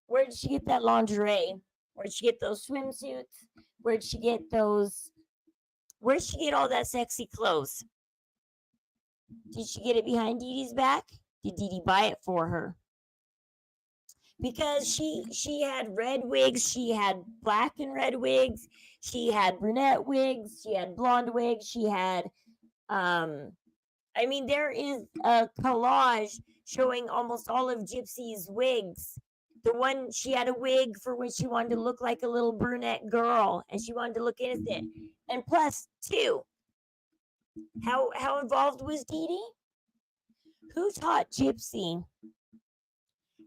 Where did she get that lingerie? Where did she get those swimsuits? Where did she get all that sexy clothes? Did she get it behind Dee Dee's back? Did Dee Dee buy it for her? Because she had red wigs, she had black and red wigs, she had brunette wigs, she had blonde wigs, she had there is a collage showing almost all of Gypsy's wigs. The one, she had a wig for when she wanted to look like a little brunette girl and she wanted to look innocent. And plus, two, how involved was Dee Dee? Who taught Gypsy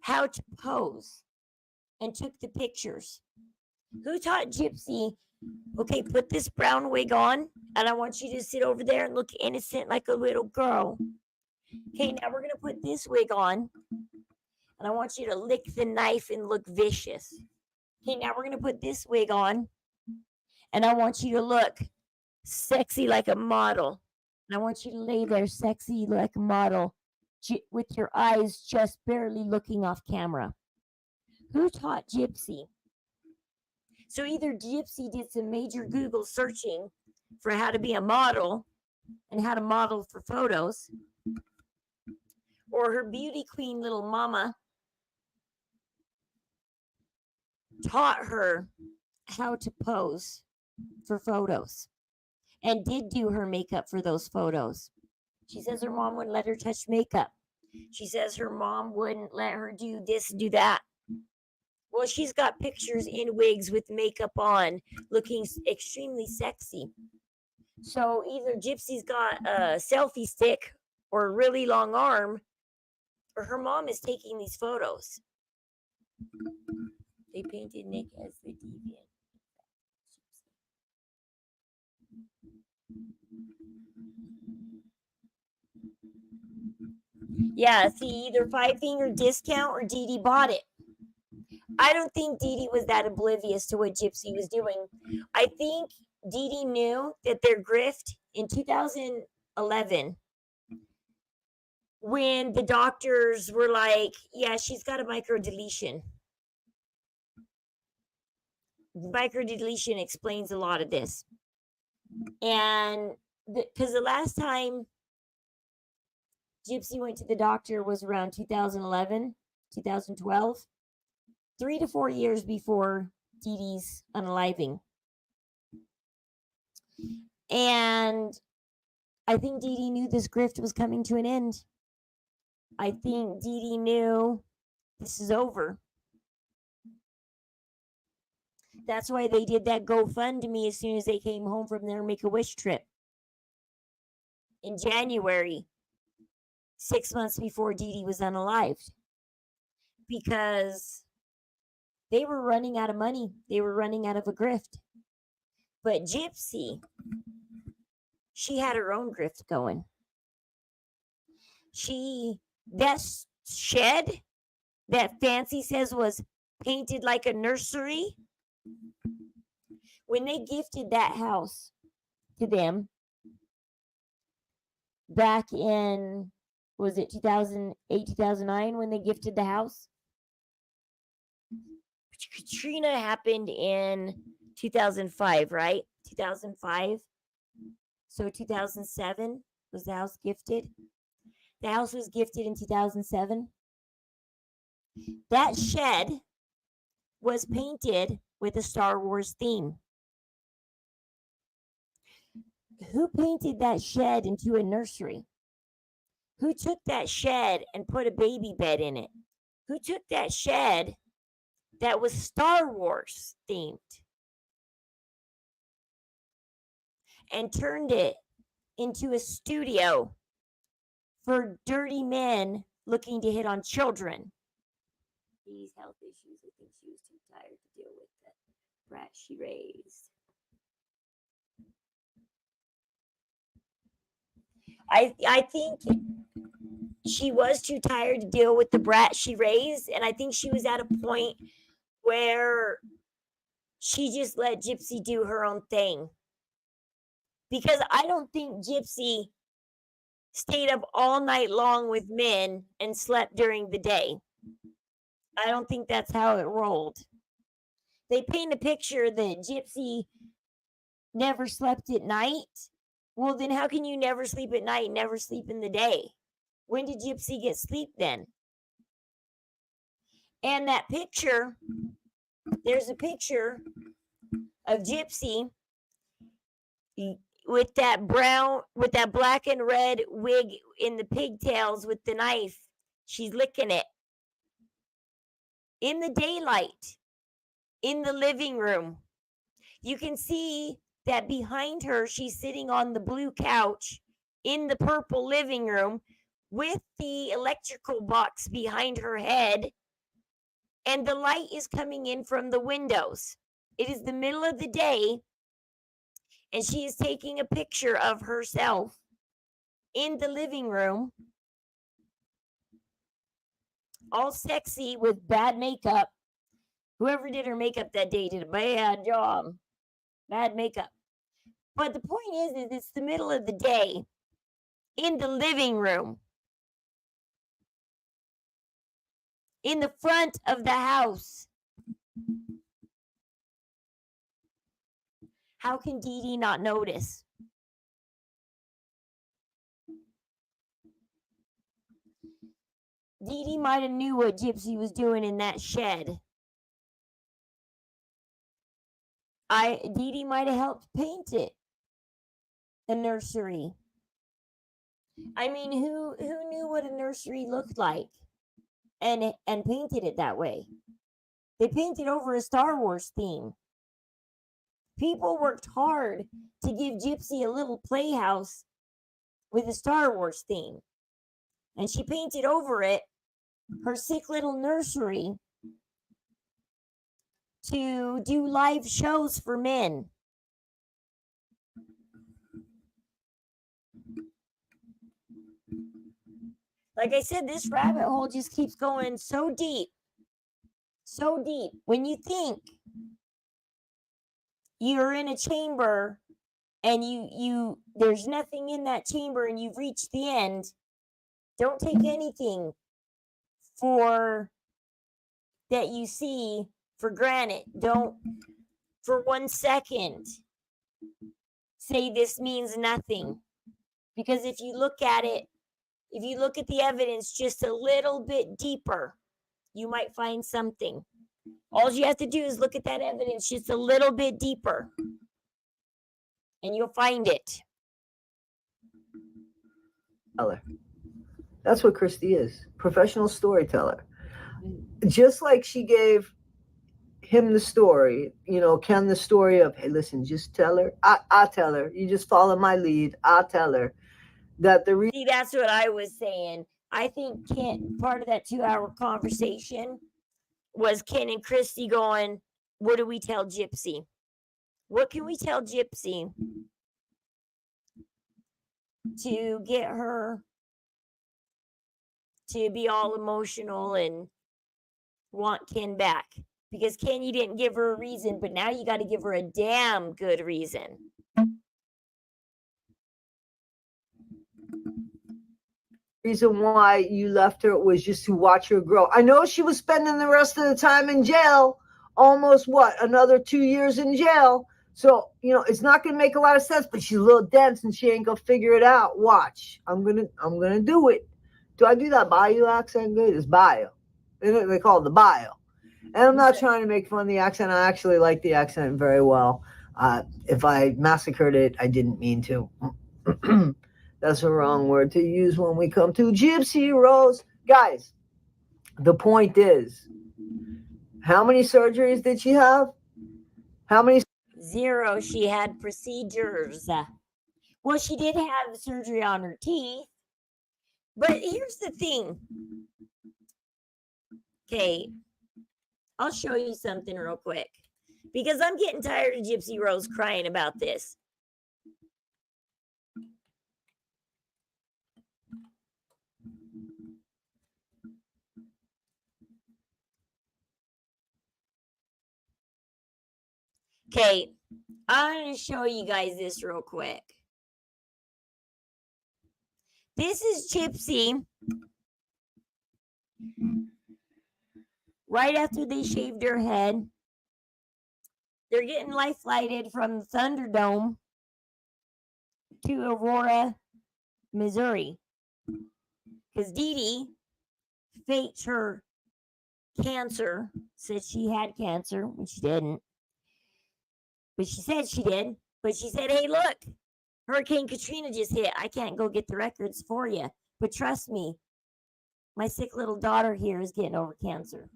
how to pose and took the pictures? Who taught Gypsy, okay, put this brown wig on and I want you to sit over there and look innocent like a little girl. Okay, now we're going to put this wig on and I want you to lick the knife and look vicious. Okay, now we're going to put this wig on and I want you to look sexy like a model. And I want you to lay there sexy like a model with your eyes just barely looking off camera. Who taught Gypsy? So either Gypsy did some major Google searching for how to be a model and how to model for photos, or her beauty queen little mama taught her how to pose for photos and did do her makeup for those photos. She says her mom wouldn't let her touch makeup. She says her mom wouldn't let her do this and do that. Well, she's got pictures in wigs with makeup on, looking extremely sexy. So either Gypsy's got a selfie stick or a really long arm, or her mom is taking these photos. They painted Nick as the deviant. Yeah, see, either 5-finger discount or Dee Dee bought it. I don't think Dee Dee was that oblivious to what Gypsy was doing. I think Dee Dee knew that their grift in 2011, when the doctors were like, yeah, she's got a microdeletion. Microdeletion explains a lot of this. And because the last time Gypsy went to the doctor was around 2011, 2012, 3 to 4 years before Dee Dee's unaliving. And I think Dee Dee knew this grift was coming to an end. I think Dee Dee knew this is over. That's why they did that GoFundMe as soon as they came home from their Make-A-Wish trip in January, 6 months before Dee Dee was unalived, because they were running out of money. They were running out of a grift. But Gypsy, she had her own grift going. That shed that Fancy says was painted like a nursery, when they gifted that house to them back in, was it 2008, 2009 when they gifted the house? Katrina happened in 2005, right? 2005. So 2007 was the house gifted. The house was gifted in 2007. That shed was painted with a Star Wars theme. Who painted that shed into a nursery? Who took that shed and put a baby bed in it? Who took that shed that was Star Wars themed and turned it into a studio for dirty men looking to hit on children? These health issues, I think she was too tired to deal with the brat she raised. I think she was too tired to deal with the brat she raised, and I think she was at a point where she just let Gypsy do her own thing. Because I don't think Gypsy stayed up all night long with men and slept during the day. I don't think that's how it rolled. They paint a picture that Gypsy never slept at night. Well, then how can you never sleep at night, never sleep in the day? When did Gypsy get sleep then? And that picture, there's a picture of Gypsy with that black and red wig in the pigtails with the knife. She's licking it. In the daylight, in the living room. You can see that behind her, she's sitting on the blue couch in the purple living room with the electrical box behind her head, and the light is coming in from the windows. It is the middle of the day, and she is taking a picture of herself in the living room, all sexy with bad makeup. Whoever did her makeup that day did a bad job. Bad makeup. But the point is it's the middle of the day in the living room, in the front of the house. How can Dee Dee not notice? Dee Dee might have knew what Gypsy was doing in that shed. Dee Dee might have helped paint it, a nursery. I mean, who knew what a nursery looked like and painted it that way? They painted over a Star Wars theme. People worked hard to give Gypsy a little playhouse with a Star Wars theme. And she painted over it her sick little nursery to do live shows for men. Like I said, this rabbit hole just keeps going so deep. So deep. When you think you're in a chamber and you there's nothing in that chamber and you've reached the end, don't take anything for that you see for granted. Don't for 1 second say this means nothing. Because if you look at it, if you look at the evidence just a little bit deeper, you might find something. All you have to do is look at that evidence just a little bit deeper, and you'll find it. That's what Christy is. Professional storyteller. Just like she gave him the story, you know, Ken the story of, hey, listen, just tell her. I tell her. You just follow my lead. I'll tell her that the See, that's what I was saying. I think Ken, part of that 2-hour conversation was Ken and Kristy going, what do we tell Gypsy? What can we tell Gypsy to get her to be all emotional and want Ken back? Because Ken, you didn't give her a reason, but now you got to give her a damn good reason. reason why you left her was just to watch her grow. I know she was spending the rest of the time in jail, almost another 2 years in jail. So, you know, it's not going to make a lot of sense, but she's a little dense and she ain't going to figure it out. Watch. I'm going to do it. Do I do that Bayou accent good? It's Bayou. They call it the Bayou. And I'm not trying to make fun of the accent. I actually like the accent very well. If I massacred it, I didn't mean to. That's the wrong word to use when we come to Gypsy Rose. Guys, the point is, how many surgeries did she have? How many? 0. She had procedures. Well, she did have surgery on her teeth. But here's the thing. Okay, I'll show you something real quick. Because I'm getting tired of Gypsy Rose crying about this. Okay, I'm going to show you guys this real quick. This is Gypsy right after they shaved her head. They're getting life flighted from the Thunderdome to Aurora, Missouri. Because Dee Dee faked her cancer, said she had cancer when she didn't. But she said she did. But she said, hey, look, Hurricane Katrina just hit. I can't go get the records for you. But trust me, my sick little daughter here is getting over cancer.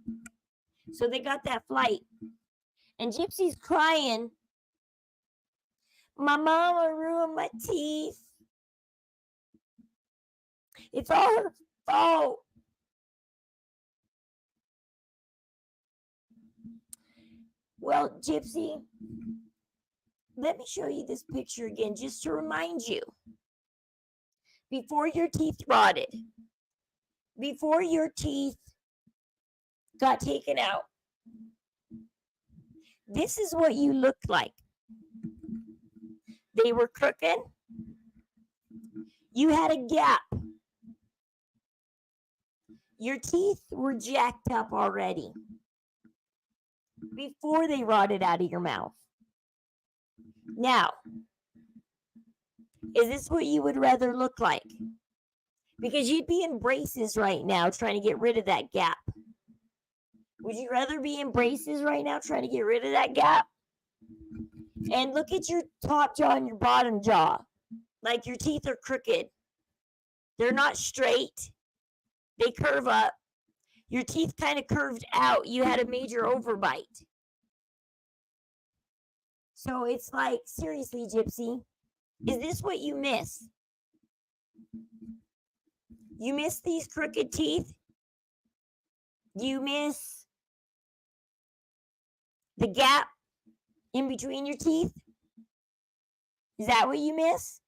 So they got that flight. And Gypsy's crying. My mama ruined my teeth. It's all her fault. Well, Gypsy, let me show you this picture again just to remind you. Before your teeth rotted, before your teeth got taken out, this is what you looked like. They were crooked. You had a gap. Your teeth were jacked up already before they rotted out of your mouth. Now, is this what you would rather look like? Because you'd be in braces right now trying to get rid of that gap. Would you rather be in braces right now trying to get rid of that gap? And look at your top jaw and your bottom jaw. Like your teeth are crooked. They're not straight. They curve up. Your teeth kind of curved out. You had a major overbite. So it's like, seriously, Gypsy, is this what you miss? You miss these crooked teeth? You miss the gap in between your teeth? Is that what you miss?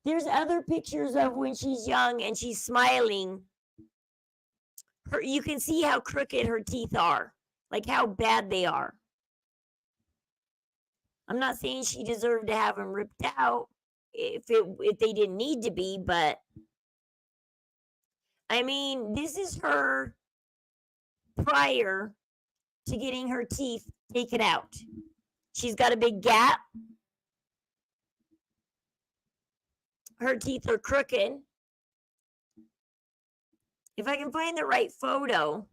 There's other pictures of when she's young and she's smiling. You can see how crooked her teeth are, like how bad they are. I'm not saying she deserved to have them ripped out if they didn't need to be, but I mean, this is her prior to getting her teeth taken out. She's got a big gap. Her teeth are crooked. If I can find the right photo,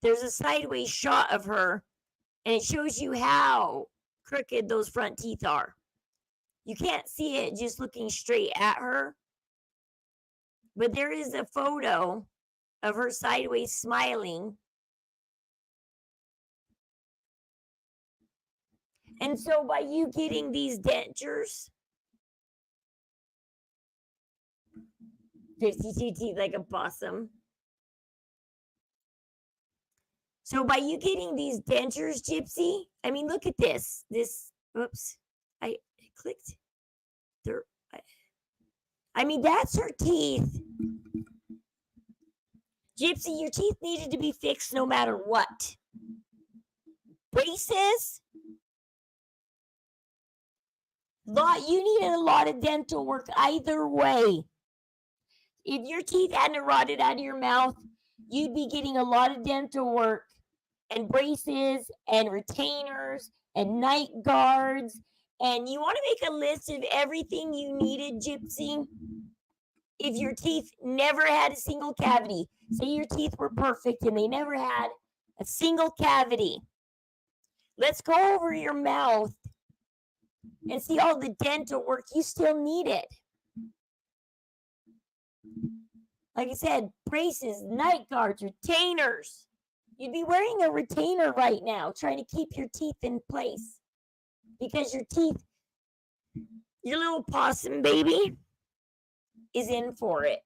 there's a sideways shot of her, and it shows you how crooked those front teeth are. You can't see it just looking straight at her, but there is a photo of her sideways smiling. And so by you getting these dentures, 52 teeth like a possum. So by you getting these dentures, Gypsy, I mean, look at this. Oops, I clicked. There. I mean, that's her teeth. Gypsy, your teeth needed to be fixed no matter what. Braces? You needed a lot of dental work either way. If your teeth hadn't rotted out of your mouth, you'd be getting a lot of dental work and braces and retainers and night guards. And you want to make a list of everything you needed, Gypsy. If your teeth never had a single cavity, say your teeth were perfect and they never had a single cavity. Let's go over your mouth and see all the dental work you still needed. Like I said, braces, night guards, retainers. You'd be wearing a retainer right now, trying to keep your teeth in place. Because your teeth, your little possum baby, is in for it.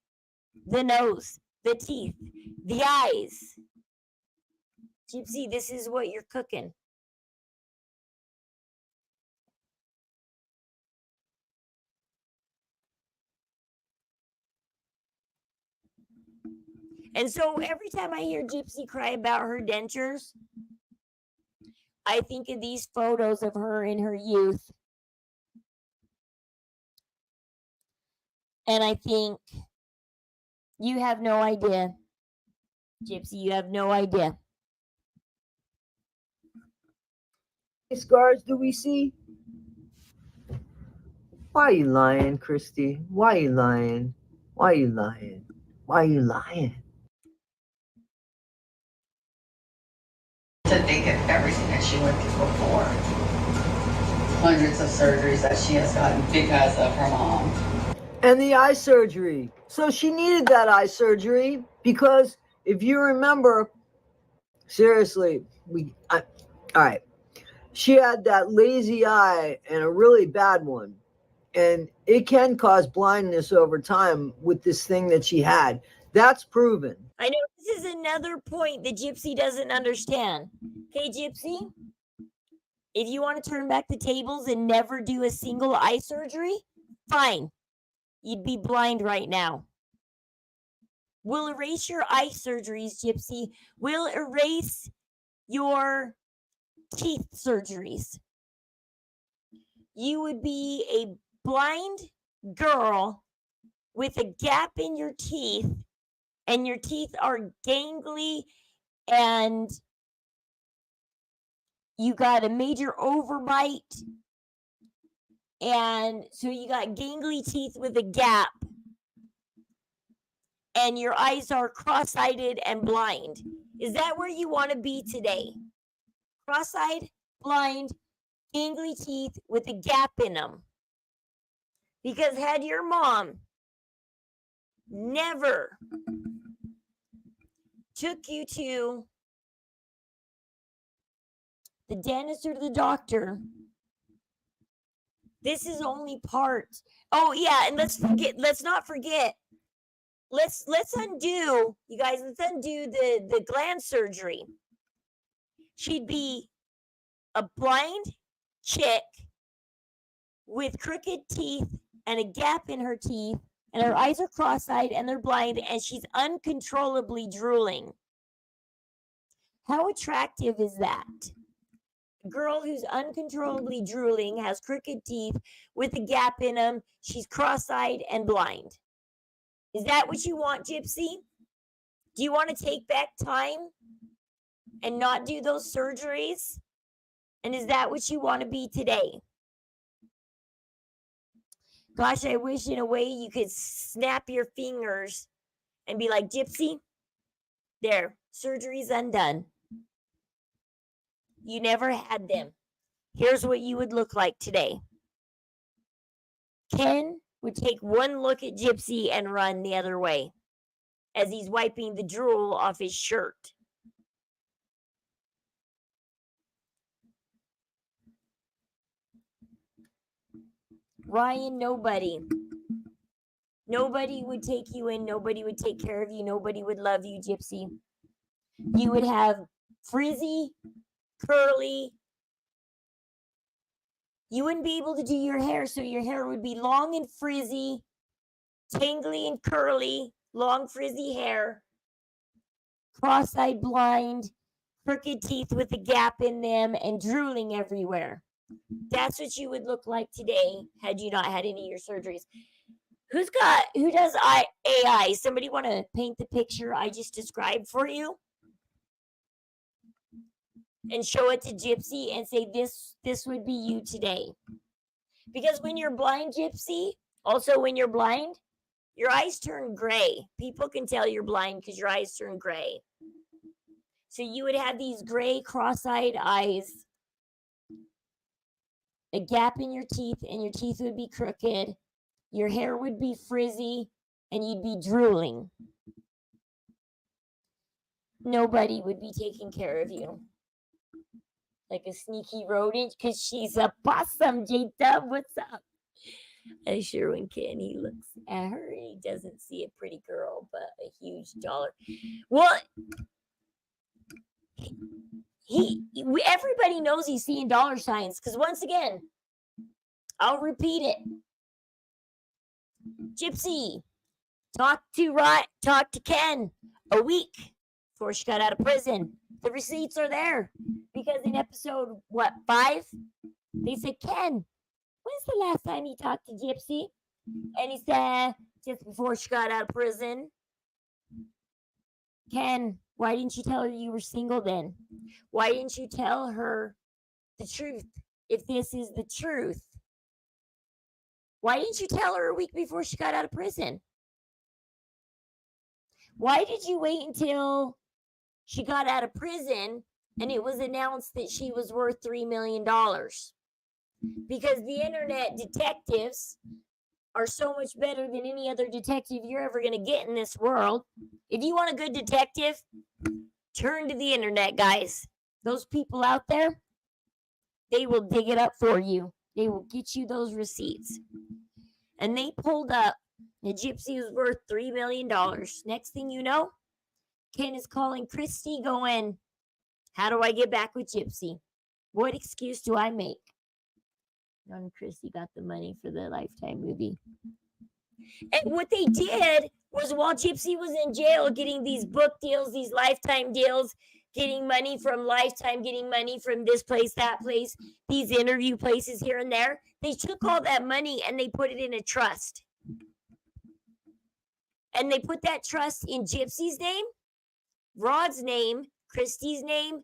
The nose, the teeth, the eyes. Gypsy, this is what you're cooking. And so every time I hear Gypsy cry about her dentures, I think of these photos of her in her youth. And I think, you have no idea. Gypsy, you have no idea. Scars do we see? Why are you lying, Christy? Why are you lying? Why are you lying? Why are you lying? To think of everything that she went through before. Hundreds of surgeries that she has gotten because of her mom. And the eye surgery. So she needed that eye surgery because if you remember, seriously, all right. She had that lazy eye and a really bad one. And it can cause blindness over time with this thing that she had. That's proven. I know this is another point that Gypsy doesn't understand. Okay, Gypsy? If you want to turn back the tables and never do a single eye surgery, fine. You'd be blind right now. We'll erase your eye surgeries, Gypsy. We'll erase your teeth surgeries. You would be a blind girl with a gap in your teeth, and your teeth are gangly, and you got a major overbite, and so you got gangly teeth with a gap, and your eyes are cross-eyed and blind. Is that where you want to be today? Cross-eyed, blind, gangly teeth with a gap in them. Because had your mom never took you to the dentist or the doctor, this is only part. Oh yeah, and let's not forget. Let's undo, you guys, let's undo the gland surgery. She'd be a blind chick with crooked teeth and a gap in her teeth, and her eyes are cross-eyed and they're blind, and she's uncontrollably drooling. How attractive is that? A girl who's uncontrollably drooling, has crooked teeth with a gap in them, she's cross-eyed and blind. Is that what you want, Gypsy? Do you want to take back time and not do those surgeries? And is that what you want to be today? Gosh, I wish in a way you could snap your fingers and be like, Gypsy, There, surgery's undone. You never had them. Here's what you would look like today. Ken would take one look at Gypsy and run the other way as he's wiping the drool off his shirt. Ryan, nobody would take you in. Nobody would take care of you. Nobody would love you, Gypsy. You would have frizzy, curly. You wouldn't be able to do your hair, so your hair would be long and frizzy, tangly and curly, long frizzy hair, cross-eyed blind, crooked teeth with a gap in them, and drooling everywhere. That's what you would look like today had you not had any of your surgeries. Who does AI? Somebody want to paint the picture I just described for you? And show it to Gypsy and say, this would be you today. Because when you're blind, Gypsy, also when you're blind, your eyes turn gray. People can tell you're blind because your eyes turn gray. So you would have these gray cross-eyed eyes, a gap in your teeth, and your teeth would be crooked. Your hair would be frizzy, and you'd be drooling. Nobody would be taking care of you. Like a sneaky rodent, because she's a possum, J-Dub. What's up? I'm sure when Ken, he looks at her, he doesn't see a pretty girl, but a huge dollar. Well, everybody knows he's seeing dollar signs, because once again, I'll repeat it. Gypsy talked to Ken a week before she got out of prison. The receipts are there because in episode 5, they said, Ken, when's the last time you talked to Gypsy? And he said, just before she got out of prison. Ken, why didn't you tell her you were single then? Why didn't you tell her the truth if this is the truth? Why didn't you tell her a week before she got out of prison? Why did you wait until she got out of prison and it was announced that she was worth $3 million? Because the internet detectives are so much better than any other detective you're ever going to get in this world. If you want a good detective, turn to the internet, guys. Those people out there, they will dig it up for you. They will get you those receipts. And they pulled up the Gypsy was worth $3 million. Next thing you know, Ken is calling Christy going, how do I get back with Gypsy? What excuse do I make? And Christy got the money for the Lifetime movie. And what they did was while Gypsy was in jail getting these book deals, these Lifetime deals, getting money from Lifetime, getting money from this place, that place, these interview places here and there, they took all that money and they put it in a trust. And they put that trust in Gypsy's name, Rod's name, Christy's name,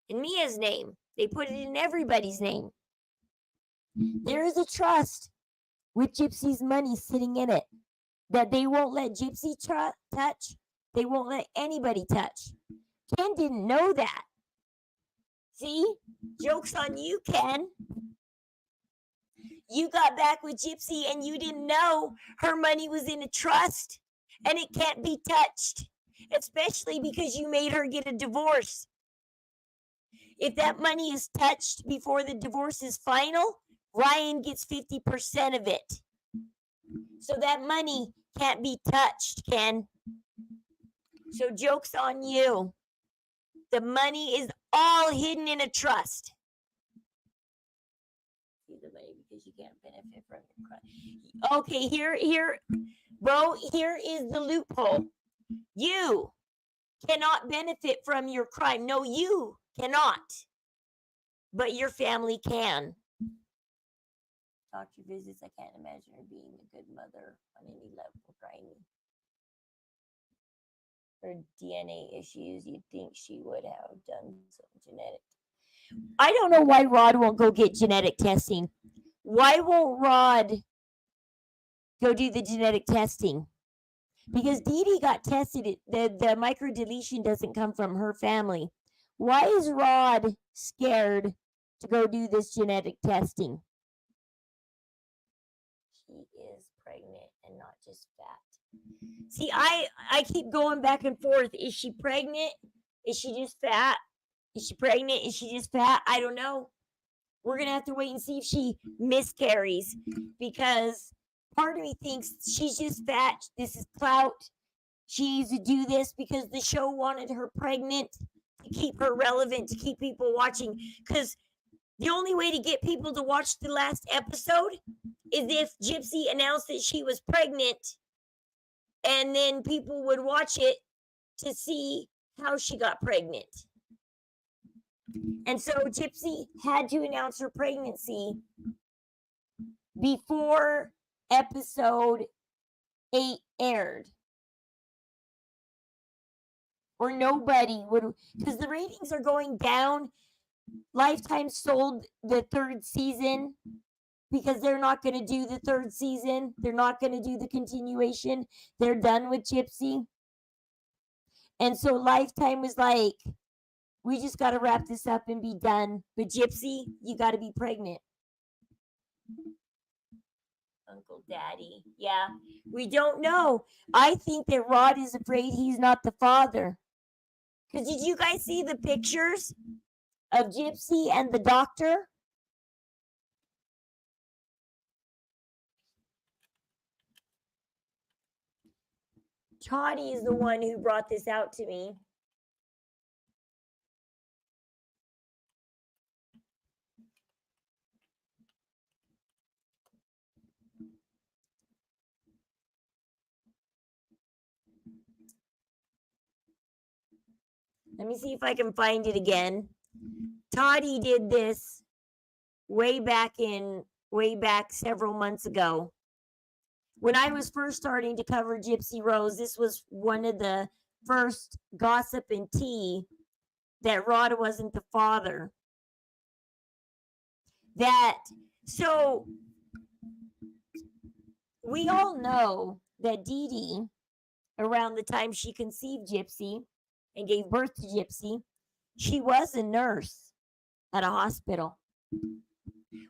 and Mia's name. They put it in everybody's name. There is a trust with Gypsy's money sitting in it that they won't let Gypsy touch. They won't let anybody touch. Ken didn't know that. See? Joke's on you, Ken. You got back with Gypsy and you didn't know her money was in a trust and it can't be touched, especially because you made her get a divorce. If that money is touched before the divorce is final, Ryan gets 50% of it. So that money can't be touched, Ken. So joke's on you. The money is all hidden in a trust. See the money because you can't benefit from your crime. Okay, here, bro, here is the loophole. You cannot benefit from your crime. No, you cannot. But your family can. Doctor visits, I can't imagine her being a good mother on any level, Grimy. Her DNA issues, you'd think she would have done some genetic. I don't know why Rod won't go get genetic testing. Why won't Rod go do the genetic testing? Because Dee Dee got tested. The micro deletion doesn't come from her family. Why is Rod scared to go do this genetic testing? She is pregnant and not just fat. See, I keep going back and forth. Is she pregnant? Is she just fat? Is she pregnant? Is she just fat? I don't know. We're going to have to wait and see if she miscarries, because part of me thinks she's just fat. This is clout. She needs to do this because the show wanted her pregnant to keep her relevant, to keep people watching. Because the only way to get people to watch the last episode is if Gypsy announced that she was pregnant, and then people would watch it to see how she got pregnant. And so Gypsy had to announce her pregnancy before episode 8 aired. Or nobody would, because the ratings are going down. Lifetime sold the 3rd season because they're not going to do the 3rd season. They're not going to do the continuation. They're done with Gypsy. And so Lifetime was like, we just got to wrap this up and be done. But Gypsy, you got to be pregnant. Uncle Daddy. Yeah, we don't know. I think that Rod is afraid he's not the father. Because did you guys see the pictures of Gypsy and the doctor? Toddy is the one who brought this out to me. Let me see if I can find it again. Toddy did this way back several months ago. When I was first starting to cover Gypsy Rose, this was one of the first gossip and tea that Rod wasn't the father. So we all know that Dee Dee, around the time she conceived Gypsy and gave birth to Gypsy, she was a nurse at a hospital.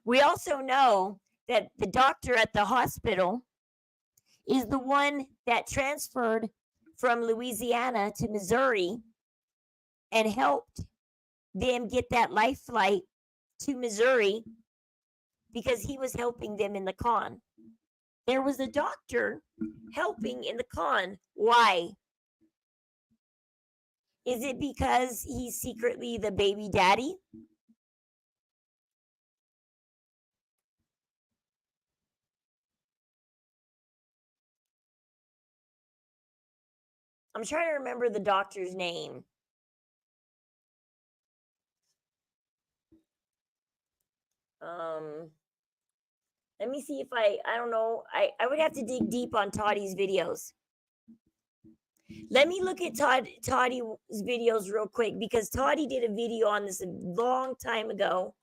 We also know that the doctor at the hospital is the one that transferred from Louisiana to Missouri and helped them get that life flight to Missouri because he was helping them in the con. There was a doctor helping in the con. Why? Is it because he's secretly the baby daddy? I'm trying to remember the doctor's name. Let me see if I don't know. I would have to dig deep on Toddy's videos. Let me look at Toddy's videos real quick, because Toddy did a video on this a long time ago.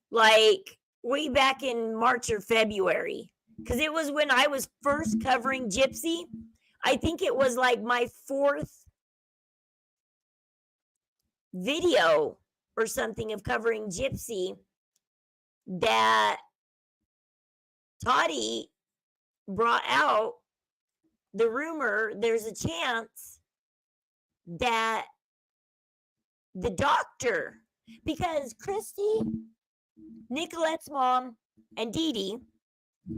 Like way back in March or February. Because it was when I was first covering Gypsy. I think it was like my 4th video or something of covering Gypsy that Toddy brought out the rumor there's a chance that the doctor, because Christy, Nicolette's mom, and Dee Dee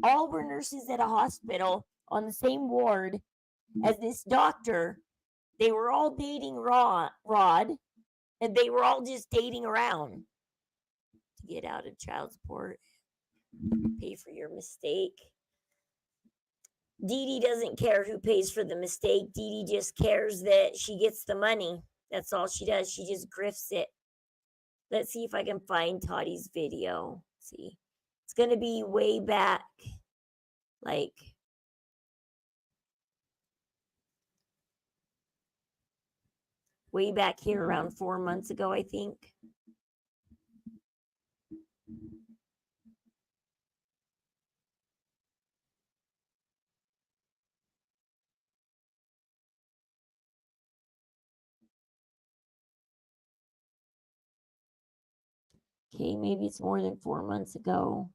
all were nurses at a hospital on the same ward as this doctor. They were all dating Rod, and they were all just dating around to get out of child support, pay for your mistake. Dee Dee doesn't care who pays for the mistake. Dee Dee just cares that she gets the money. That's all she does. She just grifts it. Let's see if I can find Toddy's video. Let's see. It's going to be way back, like way back here around 4 months ago, I think. Okay, maybe it's more than 4 months ago.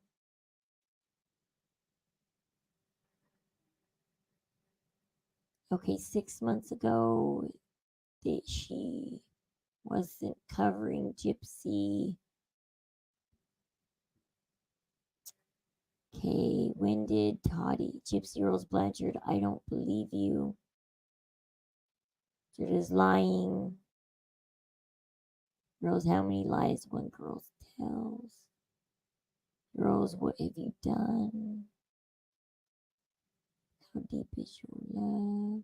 Okay, 6 months ago that she wasn't covering Gypsy. Okay, when did Gypsy Rose Blanchard, I don't believe you. You're just lying. Rose, how many lies one girl tells? Rose, what have you done? How deep is your love?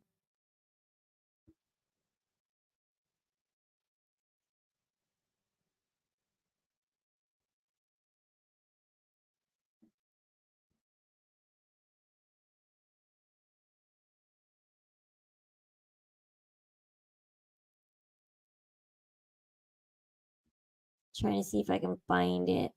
Trying to see if I can find it.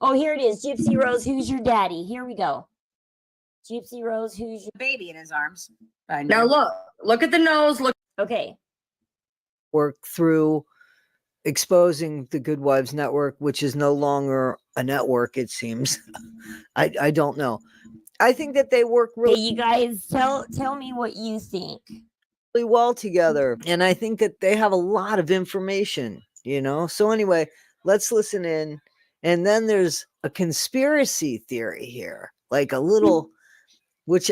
Oh, here it is. Gypsy Rose, who's your daddy? Here we go. Gypsy Rose, who's your baby in his arms. Now look at the nose. Look. okay? Work through exposing the Good Wives Network, which is no longer a network, it seems. I don't know. I think that they work Hey, really, you guys, tell me what you think. really well together. And I think that they have a lot of information, you know? So anyway, let's listen in. And then there's a conspiracy theory here, like a little, which,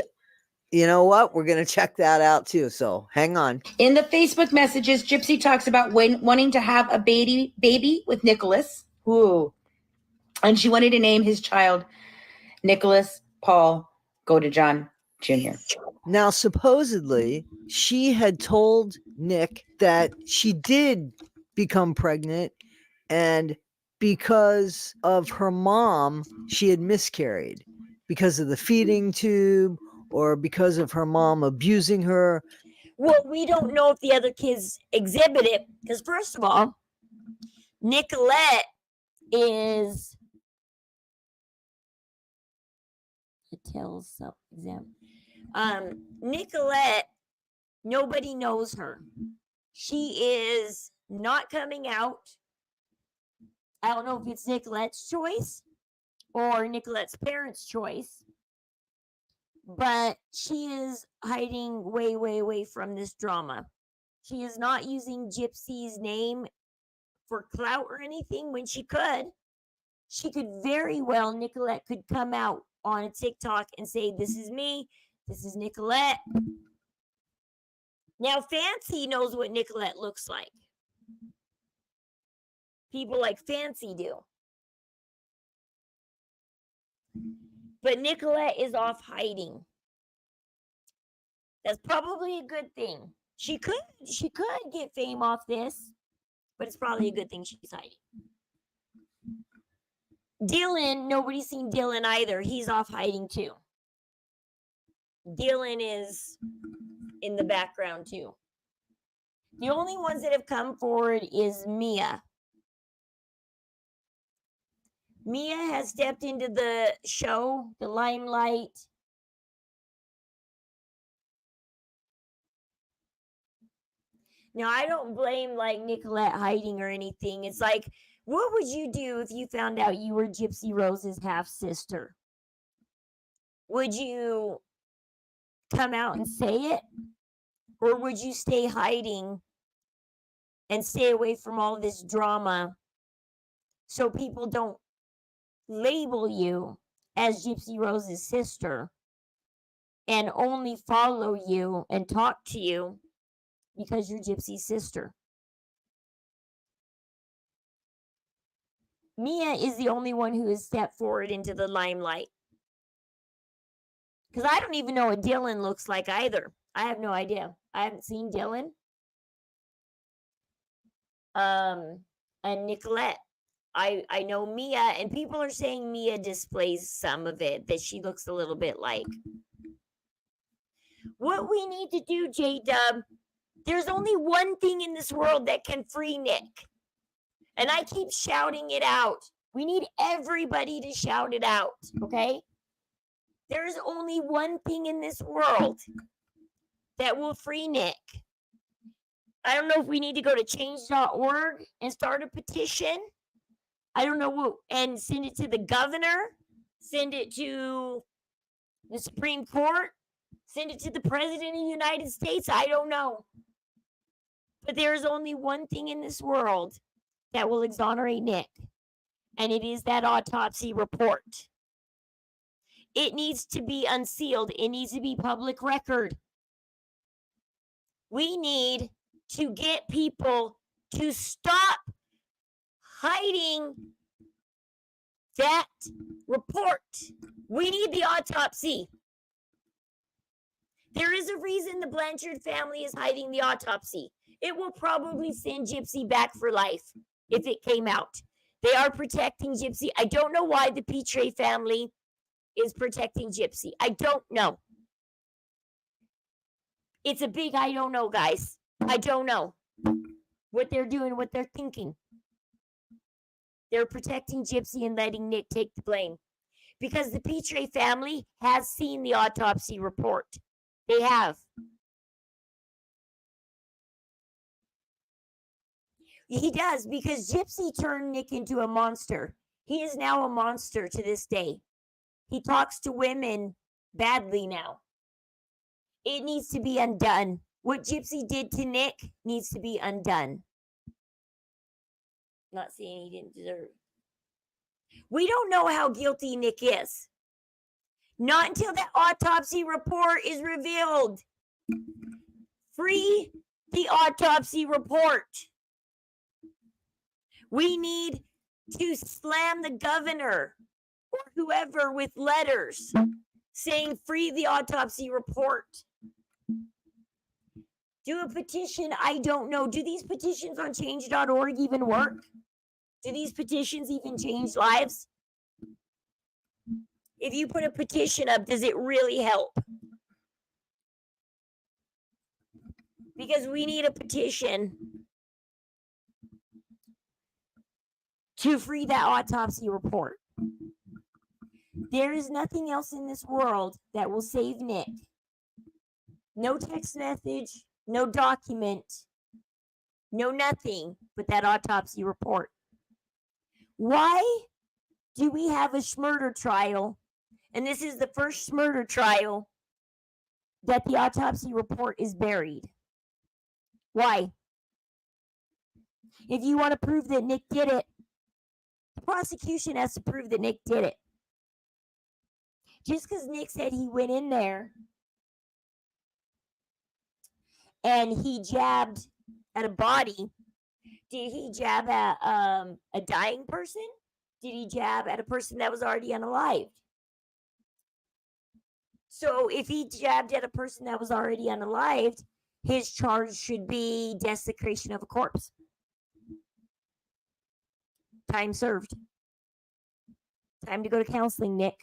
you know what? We're going to check that out too. So hang on. In the Facebook messages, Gypsy talks about wanting to have a baby with Nicholas. Ooh. And she wanted to name his child Nicholas Paul Godejohn Jr. Now, supposedly, she had told Nick that she did become pregnant, and because of her mom, she had miscarried because of the feeding tube or because of her mom abusing her. Well, we don't know if the other kids exhibit it because, first of all, Nicolette is it tells some exam. Nicolette, nobody knows her. She is not coming out. I don't know if it's Nicolette's choice or Nicolette's parents' choice, but she is hiding way, way, way from this drama. She is not using Gypsy's name for clout or anything when she could. She could very well, Nicolette could come out on a TikTok and say, "This is me. This is Nicolette." Now, Fancy knows what Nicolette looks like. People like Fancy do. But Nicolette is off hiding. That's probably a good thing. She could get fame off this, but it's probably a good thing she's hiding. Dylan, nobody's seen Dylan either. He's off hiding too. Dylan is in the background too. The only ones that have come forward is Mia. Mia has stepped into the show, the limelight. Now, I don't blame like Nicolette hiding or anything. It's like, what would you do if you found out you were Gypsy Rose's half sister? Would you come out and say it? Or would you stay hiding and stay away from all this drama so people don't label you as Gypsy Rose's sister and only follow you and talk to you because you're Gypsy's sister? Mia is the only one who has stepped forward into the limelight. Because I don't even know what Dylan looks like either. I have no idea. I haven't seen Dylan. And Nicolette. I know Mia, and people are saying Mia displays some of it, that she looks a little bit like. What we need to do, J-Dub, there's only one thing in this world that can free Nick. And I keep shouting it out. We need everybody to shout it out, okay? There's only one thing in this world that will free Nick. I don't know if we need to go to change.org and start a petition. I don't know what, and send it to the governor, send it to the Supreme Court, send it to the President of the United States. I don't know. But there's only one thing in this world that will exonerate Nick, and it is that autopsy report. It needs to be unsealed. It needs to be public record. We need to get people to stop hiding that report. We need the autopsy. There is a reason the Blanchard family is hiding the autopsy. It will probably send Gypsy back for life if it came out. They are protecting Gypsy. I don't know why the Petrie family is protecting Gypsy. I don't know. It's a big I don't know, guys. I don't know what they're doing, what they're thinking. They're protecting Gypsy and letting Nick take the blame. Because the Petrie family has seen the autopsy report. They have. He does, because Gypsy turned Nick into a monster. He is now a monster to this day. He talks to women badly now. It needs to be undone. What Gypsy did to Nick needs to be undone. Not saying he didn't deserve it. We don't know how guilty Nick is. Not until that autopsy report is revealed. Free the autopsy report. We need to slam the governor or whoever with letters saying free the autopsy report. Do a petition. I don't know. Do these petitions on change.org even work? Do these petitions even change lives? If you put a petition up, does it really help? Because we need a petition to free that autopsy report. There is nothing else in this world that will save Nick. No text message, no document, no nothing but that autopsy report. Why do we have a murder trial? And this is the first murder trial that the autopsy report is buried. Why? If you want to prove that Nick did it, the prosecution has to prove that Nick did it. Just because Nick said he went in there and he jabbed at a body, did he jab at a dying person? Did he jab at a person that was already unalived? So if he jabbed at a person that was already unalived, his charge should be desecration of a corpse. Time served. Time to go to counseling, Nick.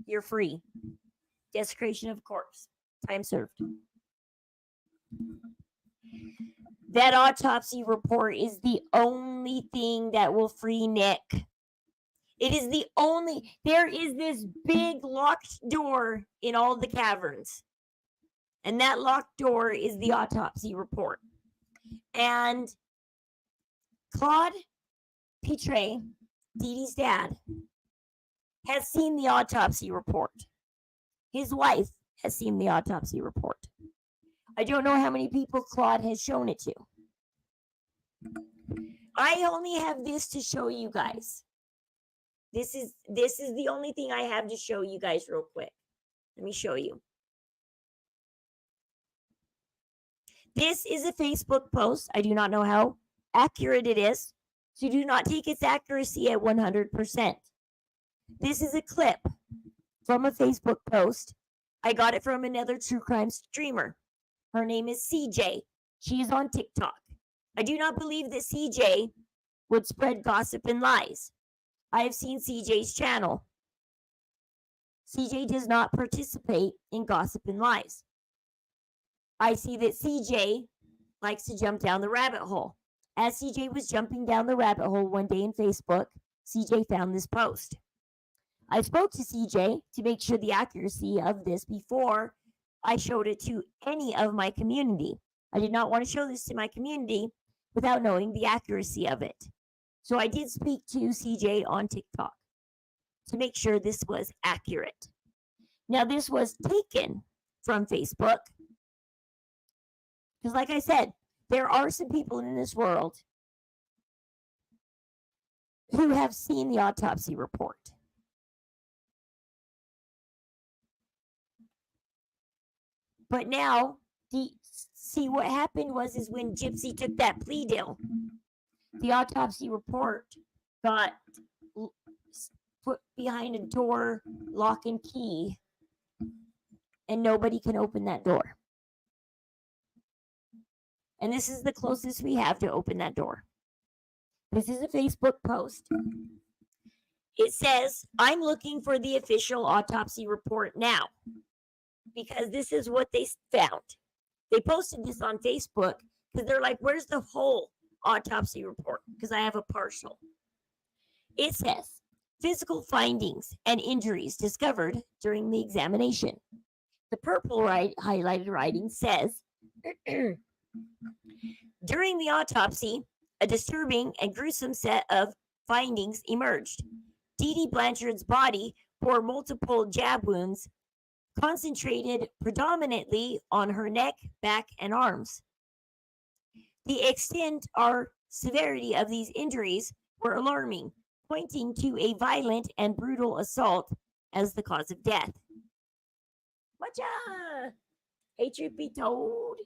You're free. Desecration of a corpse. Time served. That autopsy report is the only thing that will free Nick. It is the only, there is this big locked door in all the caverns. And that locked door is the autopsy report. And Claude Petrie, Dee Dee's dad, has seen the autopsy report. His wife has seen the autopsy report. I don't know how many people Claude has shown it to. I only have this to show you guys. This is the only thing I have to show you guys real quick. Let me show you. This is a Facebook post. I do not know how accurate it is, so do not take its accuracy at 100%. This is a clip from a Facebook post I got it from another true crime streamer. Her name is CJ. She is on TikTok. I do not believe that CJ would spread gossip and lies. I have seen CJ's channel. CJ does not participate in gossip and lies. I see that CJ likes to jump down the rabbit hole. As CJ was jumping down the rabbit hole one day in Facebook, CJ found this post. I spoke to CJ to make sure the accuracy of this before I showed it to any of my community. I did not want to show this to my community without knowing the accuracy of it. So I did speak to CJ on TikTok to make sure this was accurate. Now, this was taken from Facebook because, like I said, there are some people in this world who have seen the autopsy report. But now, see what happened is when Gypsy took that plea deal, the autopsy report got put behind a door, lock and key, and nobody can open that door. And this is the closest we have to open that door. This is a Facebook post. It says, I'm looking for the official autopsy report now, because this is what they found. They posted this on Facebook because they're like, where's the whole autopsy report? Because I have a partial. It says, physical findings and injuries discovered during the examination. The purple highlighted writing says, during the autopsy, a disturbing and gruesome set of findings emerged. Dee Dee Blanchard's body bore multiple jab wounds concentrated predominantly on her neck, back, and arms. The extent or severity of these injuries were alarming, pointing to a violent and brutal assault as the cause of death. Matcha! Hey, truth be told,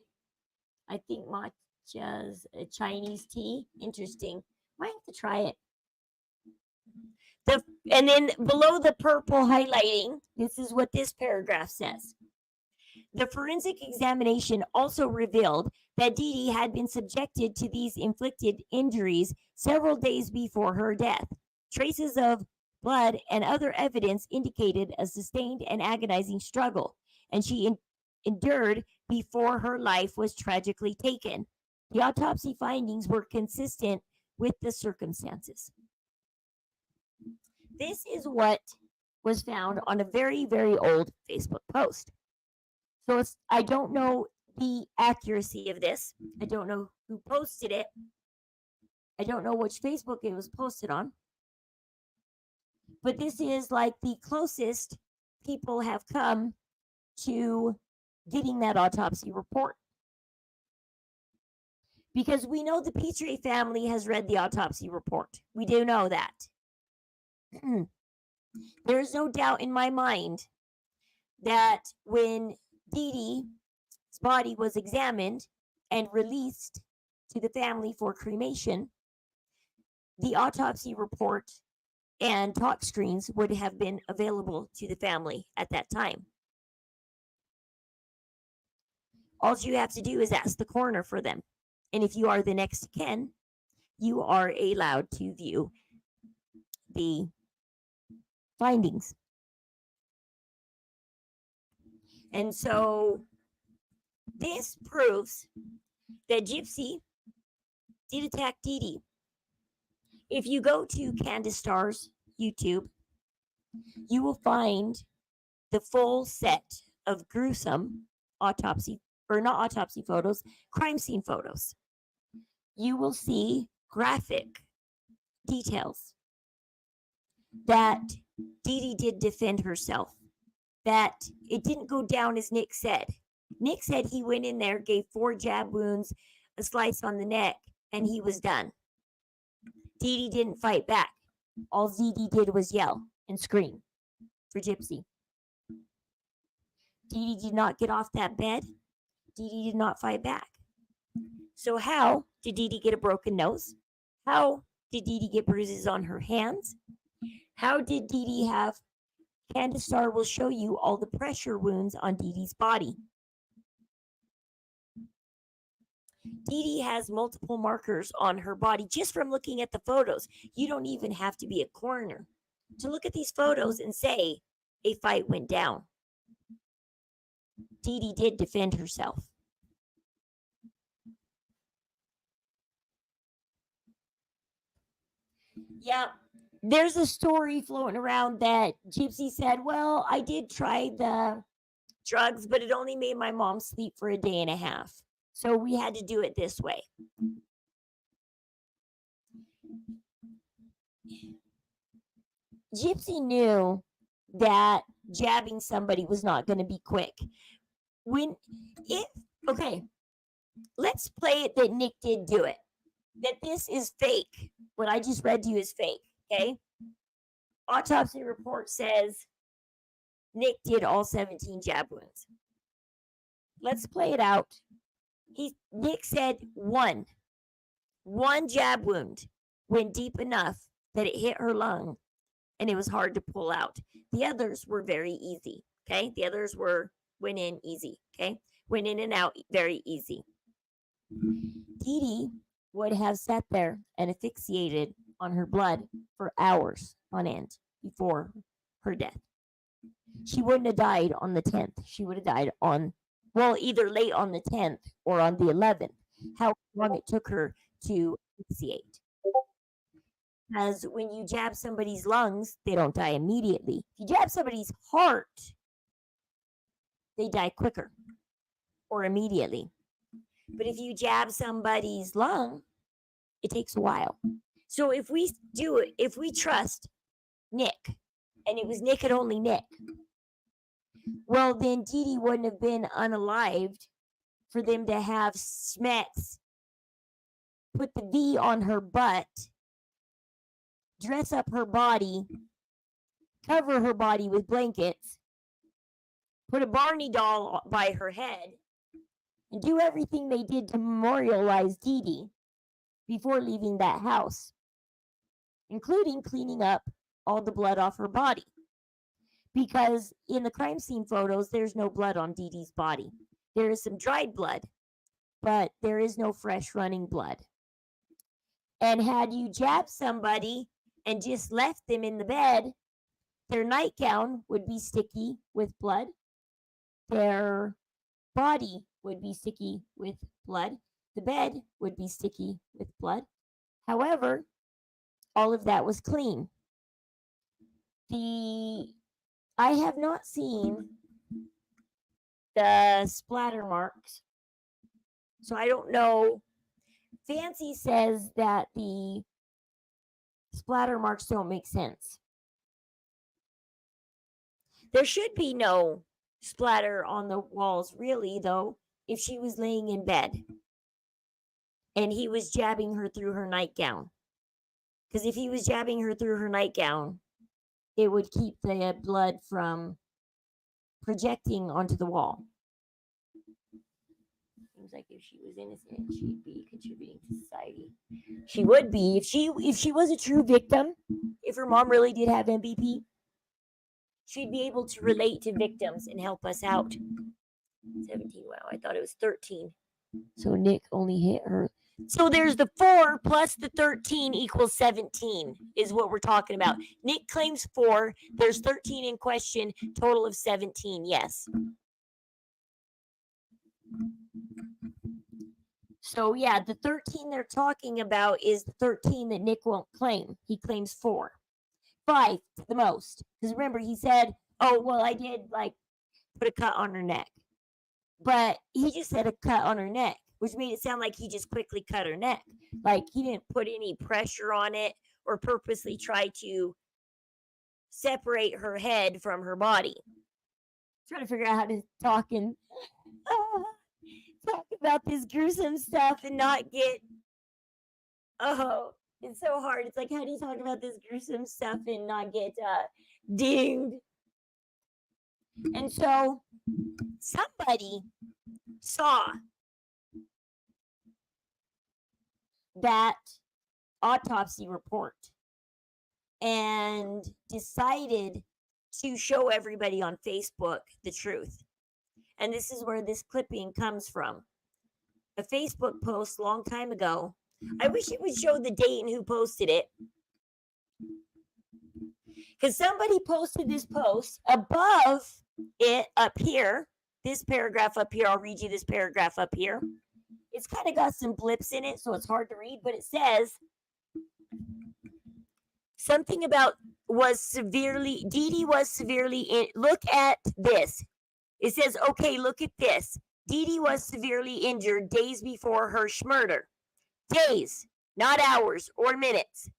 I think matcha's a Chinese tea. Interesting. Might have to try it. And then below the purple highlighting, this is what this paragraph says. The forensic examination also revealed that Dee Dee had been subjected to these inflicted injuries several days before her death. Traces of blood and other evidence indicated a sustained and agonizing struggle, and she endured before her life was tragically taken. The autopsy findings were consistent with the circumstances. This is what was found on a very, very old Facebook post. So I don't know the accuracy of this. I don't know who posted it. I don't know which Facebook it was posted on. But this is like the closest people have come to getting that autopsy report. Because we know the Petrie family has read the autopsy report. We do know that. There's no doubt in my mind that when Dee Dee's body was examined and released to the family for cremation, the autopsy report and talk screens would have been available to the family at that time. All you have to do is ask the coroner for them. And if you are the next Ken, you are allowed to view the findings. And so this proves that Gypsy did attack Dee Dee. If you go to Candace Starr's YouTube, you will find the full set of gruesome autopsy, or not autopsy photos, crime scene photos. You will see graphic details that Dee Dee did defend herself, that it didn't go down as Nick said. Nick said he went in there, gave 4 jab wounds, a slice on the neck, and he was done. Dee Dee didn't fight back. All Dee Dee did was yell and scream for Gypsy. Dee Dee did not get off that bed. Dee Dee did not fight back. So how did Dee Dee get a broken nose? How did Dee Dee get bruises on her hands? How did Dee Dee have Candace Star will show you all the pressure wounds on Dee Dee's body. Dee Dee has multiple markers on her body just from looking at the photos. You don't even have to be a coroner to look at these photos and say a fight went down. Dee Dee did defend herself. Yeah, there's a story floating around that Gypsy said, well, I did try the drugs, but it only made my mom sleep for a day and a half. So we had to do it this way. Gypsy knew that jabbing somebody was not going to be quick. Okay, let's play it that Nick did do it. That this is fake. What I just read to you is fake. Okay. Autopsy report says Nick did all 17 jab wounds. Let's play it out. Nick said one jab wound went deep enough that it hit her lung and it was hard to pull out. The others were very easy. Okay. The others went in easy. Okay. Went in and out very easy. Dee Dee would have sat there and asphyxiated on her blood for hours on end before her death. She wouldn't have died on the 10th. She would have died either late on the 10th or on the 11th. How long it took her to asphyxiate. Because when you jab somebody's lungs, they don't die immediately. If you jab somebody's heart, they die quicker or immediately. But if you jab somebody's lung, it takes a while. So if we trust Nick, and it was Nick and only Nick, well, then Dee Dee wouldn't have been unalived for them to have Smets put the V on her butt, dress up her body, cover her body with blankets, put a Barney doll by her head, and do everything they did to memorialize Dee Dee before leaving that house, including cleaning up all the blood off her body. Because in the crime scene photos, there's no blood on Dee Dee's body. There is some dried blood, but there is no fresh running blood. And had you jabbed somebody and just left them in the bed, their nightgown would be sticky with blood. Their body would be sticky with blood. The bed would be sticky with blood. However, all of that was clean. I have not seen the splatter marks, so I don't know. Fancy says that the splatter marks don't make sense. There should be no splatter on the walls, really, though, if she was laying in bed and he was jabbing her through her nightgown. Because if he was jabbing her through her nightgown, it would keep the blood from projecting onto the wall. Seems like if she was innocent, she'd be contributing to society. She would be if she was a true victim. If her mom really did have MVP, she'd be able to relate to victims and help us out. 17. Wow, I thought it was 13. So Nick only hit her. So there's the 4 plus the 13 equals 17 is what we're talking about. Nick claims 4. There's 13 in question. Total of 17. Yes. So yeah, the 13 they're talking about is the 13 that Nick won't claim. He claims 4. 5 the most. Because remember, he said, oh, well, I did put a cut on her neck. But he just said a cut on her neck, which made it sound like he just quickly cut her neck. Like he didn't put any pressure on it or purposely try to separate her head from her body. Trying to figure out how to talk about this gruesome stuff and not get, it's so hard. It's like, how do you talk about this gruesome stuff and not get dinged? And so somebody saw that autopsy report and decided to show everybody on Facebook the truth. And this is where this clipping comes from. A Facebook post a long time ago. I wish it would show the date and who posted it. Because somebody posted this post above it up here. This paragraph up here. I'll read you this paragraph up here. It's kind of got some blips in it, so it's hard to read, but it says something about Dee Dee was severely in. Look at this. It says, okay, look at this. Dee Dee was severely injured days before her murder. Days, not hours or minutes.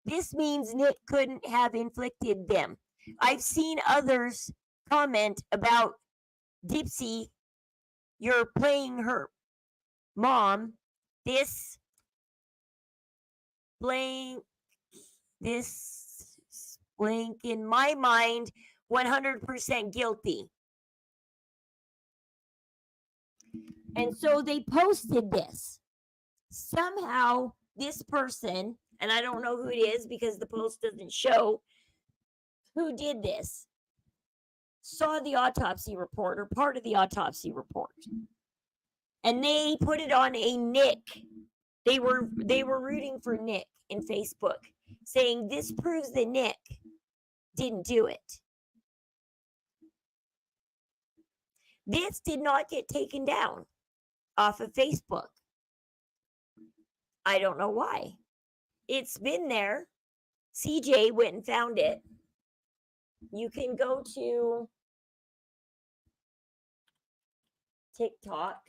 This means Nick couldn't have inflicted them. I've seen others comment about Gypsy, you're playing her mom. This blank in my mind 100% guilty. And so they posted this. Somehow this person, and I don't know who it is because the post doesn't show who did this, saw the autopsy report or part of the autopsy report. And they put it on a Nick. They were rooting for Nick in Facebook, saying this proves that Nick didn't do it. This did not get taken down off of Facebook. I don't know why. It's been there. CJ went and found it. You can go to TikTok.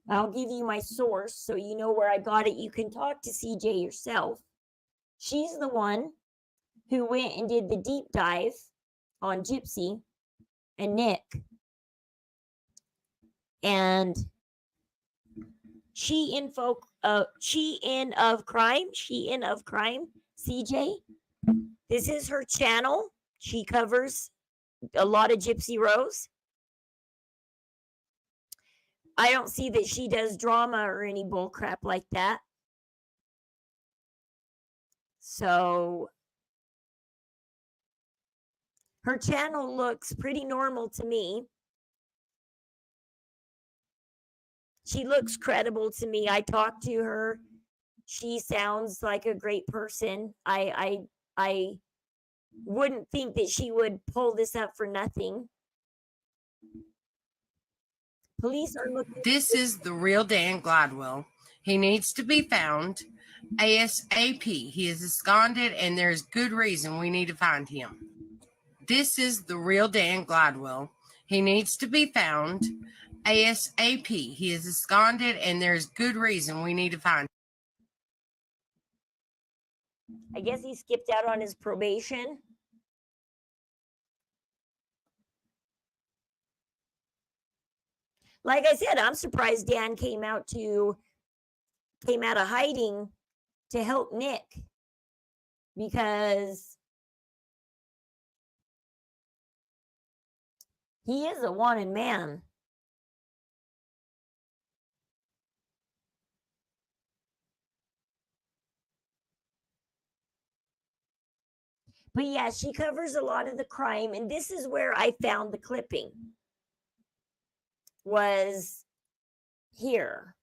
I'll give you my source so you know where I got it. You can talk to CJ yourself. She's the one who went and did the deep dive on Gypsy and Nick. And She in of Crime, CJ. This is her channel. She covers a lot of Gypsy Rose. I don't see that she does drama or any bull crap like that. So her channel looks pretty normal to me. She looks credible to me. I talked to her. She sounds like a great person. I wouldn't think that she would pull this up for nothing. Police are looking. This is the real Dan Gladwell. He needs to be found ASAP. He is absconded, and there's good reason we need to find him. This is the real Dan Gladwell. He needs to be found ASAP. He is absconded, and there's good reason we need to find him. I guess he skipped out on his probation. Like I said, I'm surprised Dan came out of hiding to help Nick, because he is a wanted man. But yeah, she covers a lot of the crime, and this is where I found the clipping. Was here.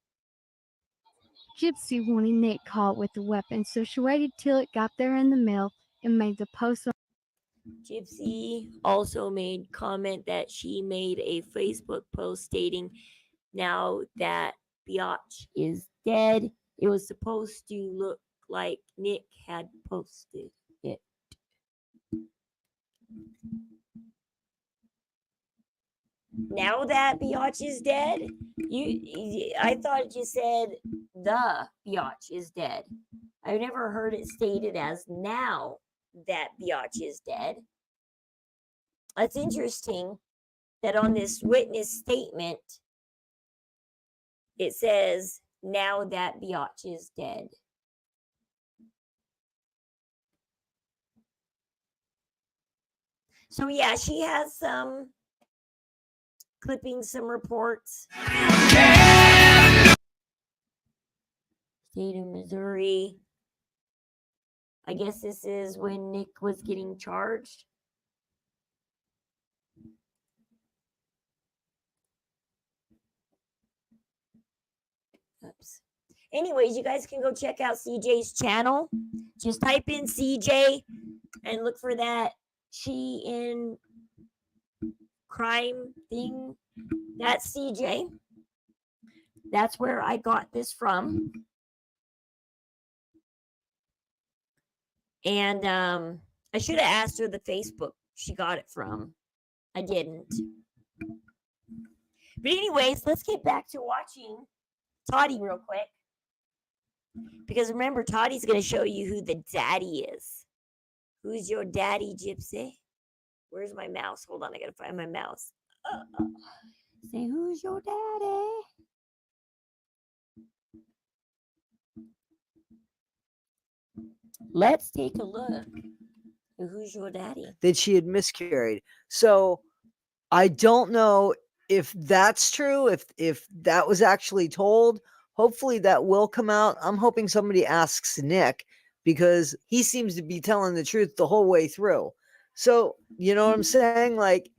Gypsy wanted Nick caught with the weapon, so she waited till it got there in the mail and made the post. Gypsy also made comment that she made a Facebook post stating, now that Biatch is dead, it was supposed to look like Nick had posted it. Now that Biatch is dead, I thought it just said the Biatch is dead. I've never heard it stated as now that Biatch is dead. It's interesting that on this witness statement, it says now that Biatch is dead. So yeah, she has some clippings, some reports. State of Missouri. I guess this is when Nick was getting charged. Oops. Anyways, you guys can go check out CJ's channel. Just type in CJ and look for that She in crime thing. That's CJ. That's where I got this from. And I should have asked her the Facebook she got it from. I didn't. But anyways, let's get back to watching Toddy real quick. Because remember, Toddy's going to show you who the daddy is. Who's your daddy, Gypsy? Where's my mouse? Hold on, I got to find my mouse. Say, who's your daddy? Let's take a look. Who's your daddy? That she had miscarried. So I don't know if that's true, if that was actually told. Hopefully that will come out. I'm hoping somebody asks Nick, because he seems to be telling the truth the whole way through. So, you know what I'm saying? Like,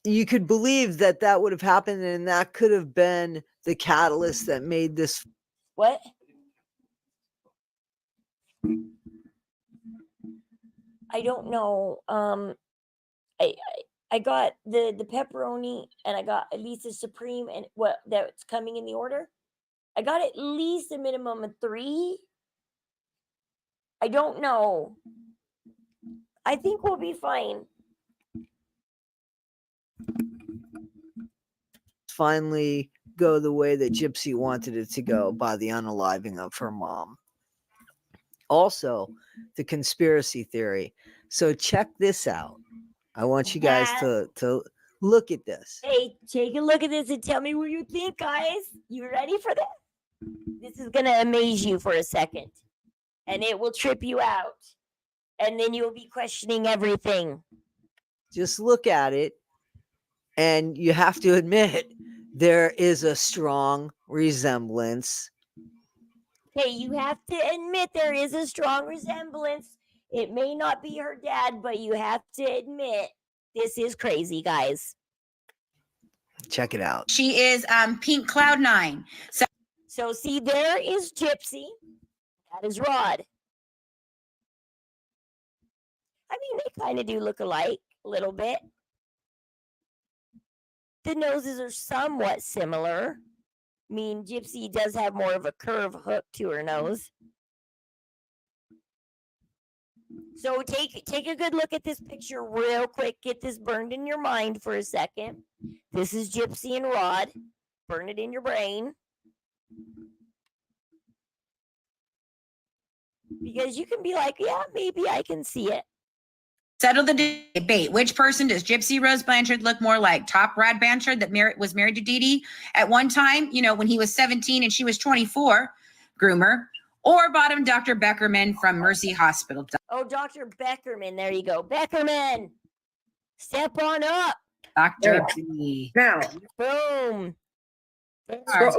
you could believe that that would have happened, and that could have been the catalyst that made this. What? I don't know. I got the pepperoni, and I got at least a supreme, and what that's coming in the order. I got at least a minimum of 3. I don't know. I think we'll be fine. Finally go the way that Gypsy wanted it to go by the unaliving of her mom. Also, the conspiracy theory. So check this out. I want you guys to look at this. Hey, take a look at this and tell me what you think, guys. You ready for this? This is going to amaze you for a second, and it will trip you out, and then you'll be questioning everything. Just look at it, and you have to admit there is a strong resemblance. Okay, you have to admit there is a strong resemblance. It may not be her dad, but you have to admit this is crazy, guys. Check it out. She is Pink Cloud 9. So see, there is Gypsy. That is Rod. I mean, they kind of do look alike a little bit. The noses are somewhat similar. I mean, Gypsy does have more of a curve hook to her nose. So take a good look at this picture real quick. Get this burned in your mind for a second. This is Gypsy and Rod. Burn it in your brain. Because you can be like, yeah, maybe I can see it. Settle the debate. Which person does Gypsy Rose Blanchard look more like? Top Rod Blanchard that was married to Dee Dee at one time, you know, when he was 17 and she was 24, groomer, or bottom Dr. Beckerman from Mercy Hospital. Oh, Dr. Beckerman. There you go. Beckerman. Step on up. Dr. Now, Boom.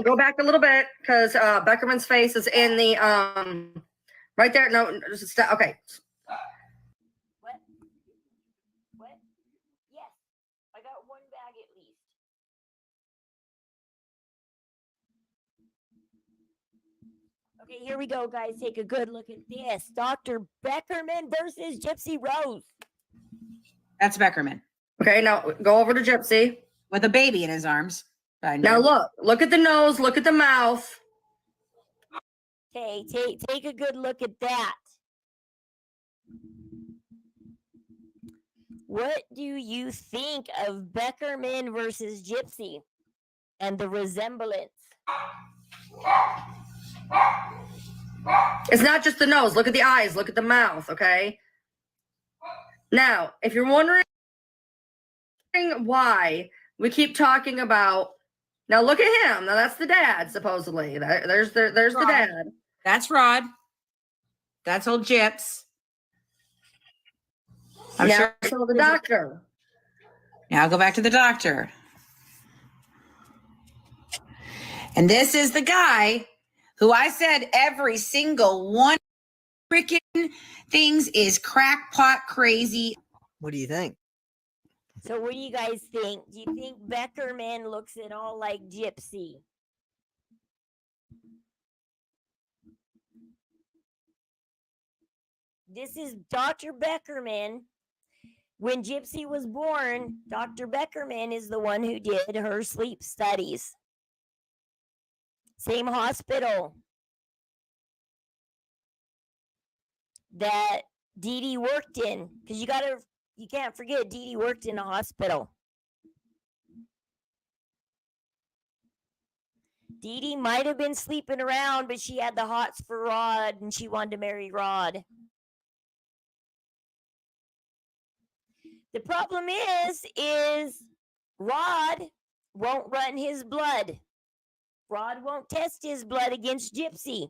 go back a little bit, because Beckerman's face is in the right there. No, just okay. What? Yes. I got one bag at least. Okay, here we go, guys. Take a good look at this. Dr. Beckerman versus Gypsy Rose. That's Beckerman. Okay, now go over to Gypsy with a baby in his arms. Now look at the nose, look at the mouth. Okay, take a good look at that. What do you think of Beckerman versus Gypsy and the resemblance? It's not just the nose. Look at the eyes. Look at the mouth. Okay. Now, if you're wondering why we keep talking about, now look at him. Now that's the dad, supposedly. There's the dad. That's Rod. That's old Gyps. I'm now, sure. So the doctor. Now I'll go back to the doctor. And this is the guy who I said every single one freaking things is crackpot crazy. What do you think? So what do you guys think? Do you think Beckerman looks at all like Gypsy? This is Dr. Beckerman. When Gypsy was born, Dr. Beckerman is the one who did her sleep studies. Same hospital that Dee Dee worked in, because you can't forget Dee Dee worked in a hospital. Dee Dee might have been sleeping around, but she had the hots for Rod and she wanted to marry Rod. The problem is Rod won't run his blood. Rod won't test his blood against Gypsy.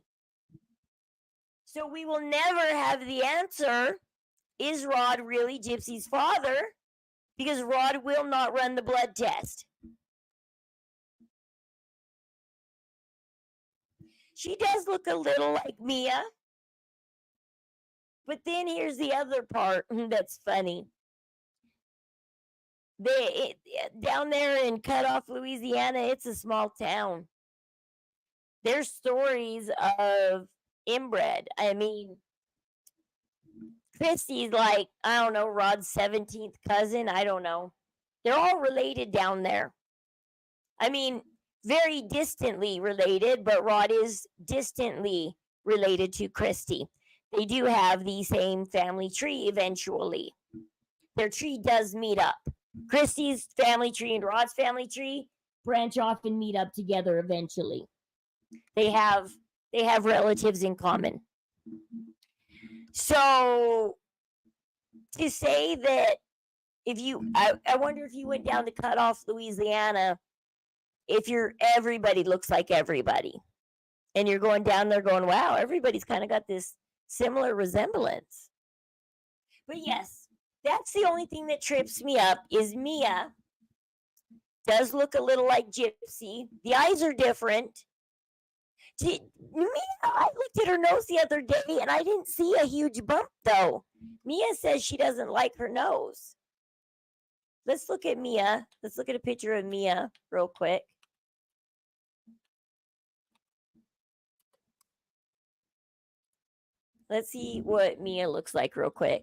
So we will never have the answer, is Rod really Gypsy's father? Because Rod will not run the blood test. She does look a little like Mia. But then here's the other part that's funny. Down there in Cutoff, Louisiana, it's a small town. There's stories of inbred. I mean, Christy's like, I don't know, Rod's 17th cousin. I don't know. They're all related down there. I mean, very distantly related, but Rod is distantly related to Christy. They do have the same family tree eventually. Their tree does meet up. Christy's family tree and Rod's family tree branch off and meet up together eventually. They have relatives in common. So to say that I wonder if you went down to Cutoff, Louisiana, if everybody looks like everybody. And you're going down there going, wow, everybody's kind of got this similar resemblance. But yes, that's the only thing that trips me up is Mia does look a little like Gypsy. The eyes are different. Mia, I looked at her nose the other day and I didn't see a huge bump though. Mia says she doesn't like her nose. Let's look at Mia. Let's look at a picture of Mia real quick. Let's see what Mia looks like real quick.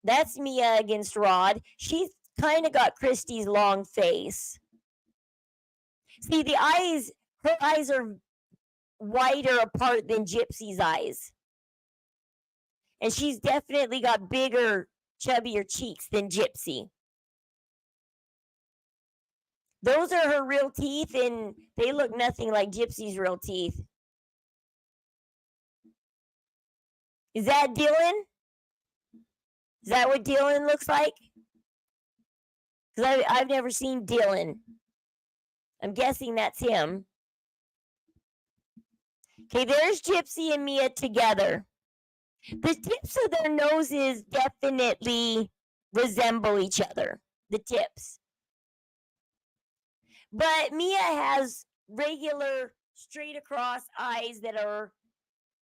That's Mia against Rod. She's kind of got Christy's long face. See, her eyes are wider apart than Gypsy's eyes. And she's definitely got bigger, chubbier cheeks than Gypsy. Those are her real teeth, and they look nothing like Gypsy's real teeth. Is that Dylan? Is that what Dylan looks like? Because I've never seen Dylan. I'm guessing that's him. Okay, there's Gypsy and Mia together. The tips of their noses definitely resemble each other. The tips. But Mia has regular straight across eyes that are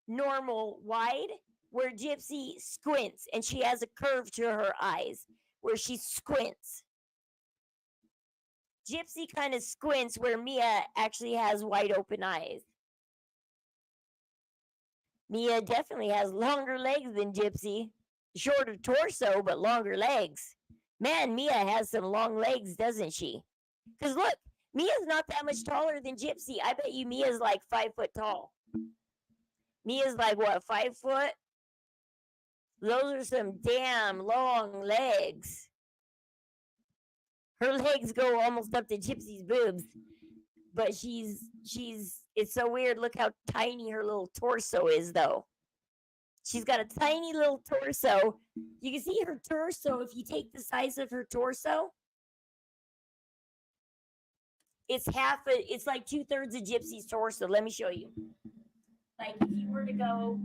normal wide, where Gypsy squints and she has a curve to her eyes where she squints. Gypsy kind of squints where Mia actually has wide open eyes. Mia definitely has longer legs than Gypsy. Shorter torso, but longer legs. Man, Mia has some long legs, doesn't she? Because look, Mia's not that much taller than Gypsy. I bet you Mia's like 5 foot tall. Mia's like, what, 5 foot? Those are some damn long legs. Her legs go almost up to Gypsy's boobs. But it's so weird. Look how tiny her little torso is, though. She's got a tiny little torso. You can see her torso if you take the size of her torso. It's like 2/3 of Gypsy's torso. Let me show you. Like if you were to go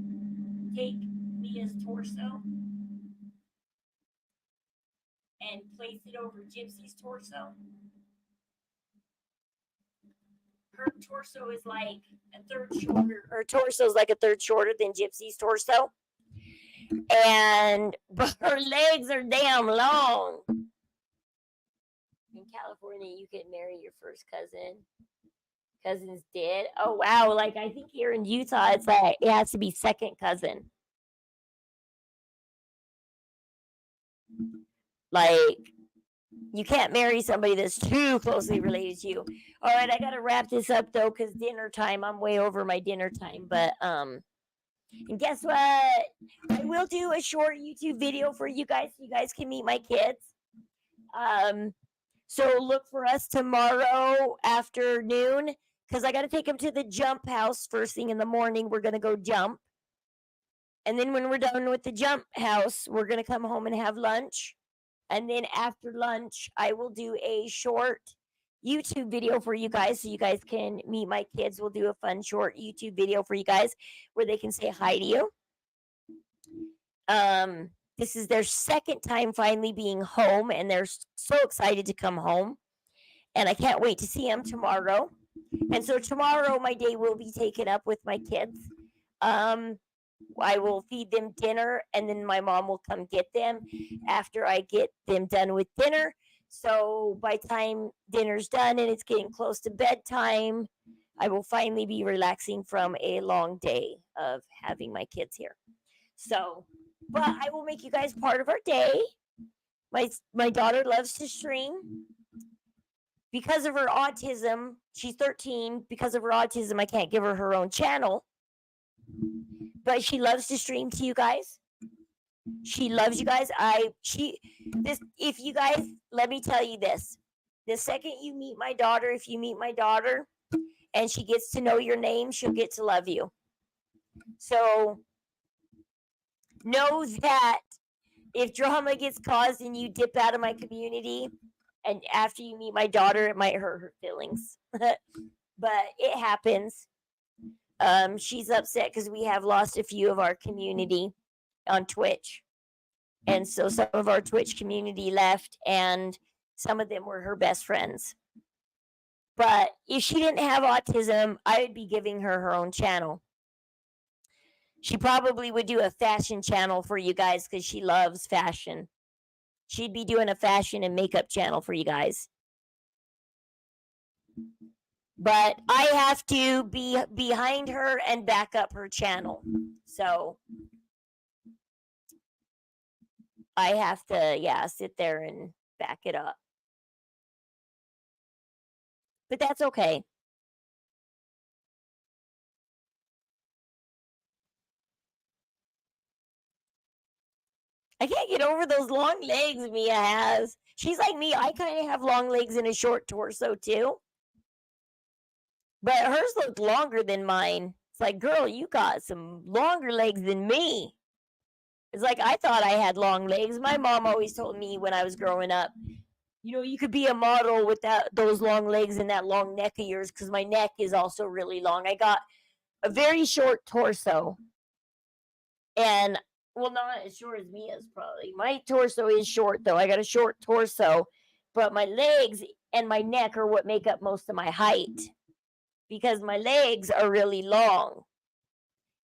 take Mia's torso and place it over Gypsy's torso. Her torso is like a third shorter. Her torso is like a third shorter than Gypsy's torso. But her legs are damn long. In California, you can marry your first cousin. Cousin's dead. Oh wow! Like I think here in Utah, it's like it has to be second cousin. Like, you can't marry somebody that's too closely related to you. All right, I gotta wrap this up though, because dinner time. I'm way over my dinner time, but and guess what? I will do a short YouTube video for you guys, so you guys can meet my kids. So look for us tomorrow afternoon, because I gotta take them to the jump house first thing in the morning. We're gonna go jump, and then when we're done with the jump house, we're gonna come home and have lunch. And then after lunch, I will do a short YouTube video for you guys, so you guys can meet my kids. We'll do a fun short YouTube video for you guys where they can say hi to you. This is their second time finally being home, and they're so excited to come home. And I can't wait to see them tomorrow. And so tomorrow, my day will be taken up with my kids. I will feed them dinner, and then my mom will come get them after I get them done with dinner. So by the time dinner's done and it's getting close to bedtime, I will finally be relaxing from a long day of having my kids here. So, but I will make you guys part of our day. My daughter loves to stream. Because of her autism, she's 13. Because of her autism, I can't give her her own channel. But she loves to stream to you guys. She loves you guys. If you guys, let me tell you this. The second you meet my daughter, if you meet my daughter and she gets to know your name, she'll get to love you. So know that if drama gets caused and you dip out of my community, and after you meet my daughter, it might hurt her feelings. But it happens. She's upset because we have lost a few of our community on Twitch. And so some of our Twitch community left, and some of them were her best friends. But if she didn't have autism, I would be giving her her own channel. She probably would do a fashion channel for you guys because she loves fashion. She'd be doing a fashion and makeup channel for you guys. But I have to be behind her and back up her channel. So I have to, sit there and back it up. But that's okay. I can't get over those long legs Mia has. She's like me. I kind of have long legs and a short torso too. But hers looked longer than mine. It's like, girl, you got some longer legs than me. It's like, I thought I had long legs. My mom always told me when I was growing up, you could be a model with those long legs and that long neck of yours, because my neck is also really long. I got a very short torso. And, well, not as short as Mia's probably. My torso is short, though. I got a short torso. But my legs and my neck are what make up most of my height, because my legs are really long.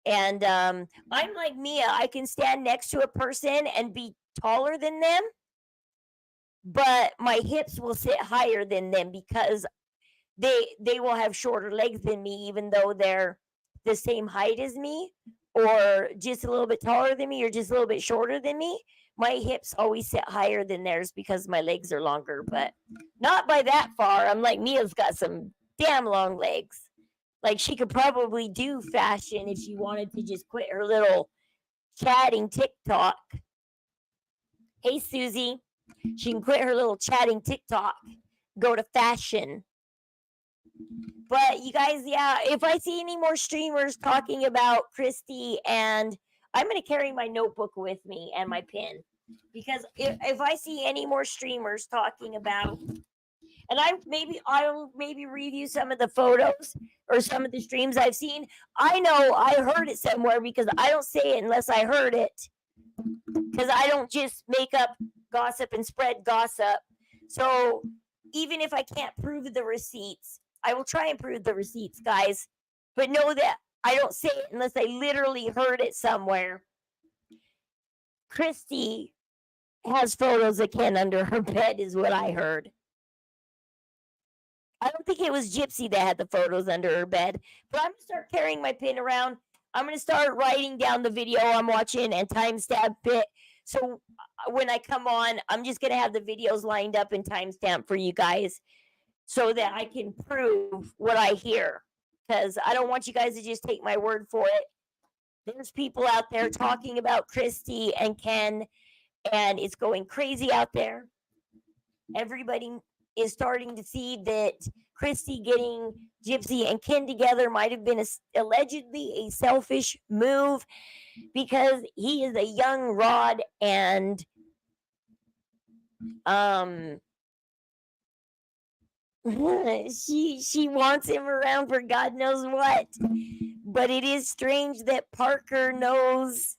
And I'm like Mia. I can stand next to a person and be taller than them, but my hips will sit higher than them because they will have shorter legs than me, even though they're the same height as me, or just a little bit taller than me, or just a little bit shorter than me. My hips always sit higher than theirs because my legs are longer, but not by that far. I'm like, Mia's got some damn long legs. Like, she could probably do fashion if she wanted to just quit her little chatting TikTok. Hey, Susie. She can quit her little chatting TikTok, go to fashion. But you guys, if I see any more streamers talking about Christy, and I'm going to carry my notebook with me and my pen, because if I see any more streamers talking about, and I'll maybe review some of the photos or some of the streams I've seen. I know I heard it somewhere, because I don't say it unless I heard it, because I don't just make up gossip and spread gossip. So even if I can't prove the receipts, I will try and prove the receipts, guys. But know that I don't say it unless I literally heard it somewhere. Christy has photos of Ken under her bed, is what I heard. I don't think it was Gypsy that had the photos under her bed. But I'm going to start carrying my pen around. I'm going to start writing down the video I'm watching and timestamp it So when I come on, I'm just gonna have the videos lined up and timestamp for you guys so that I can prove what I hear. Because I don't want you guys to just take my word for it. There's people out there talking about Christy and Ken, and it's going crazy out there. Everybody is starting to see that Christy getting Gypsy and Ken together might have been allegedly a selfish move because he is a young rod and she wants him around for God knows what. But it is strange that Parker knows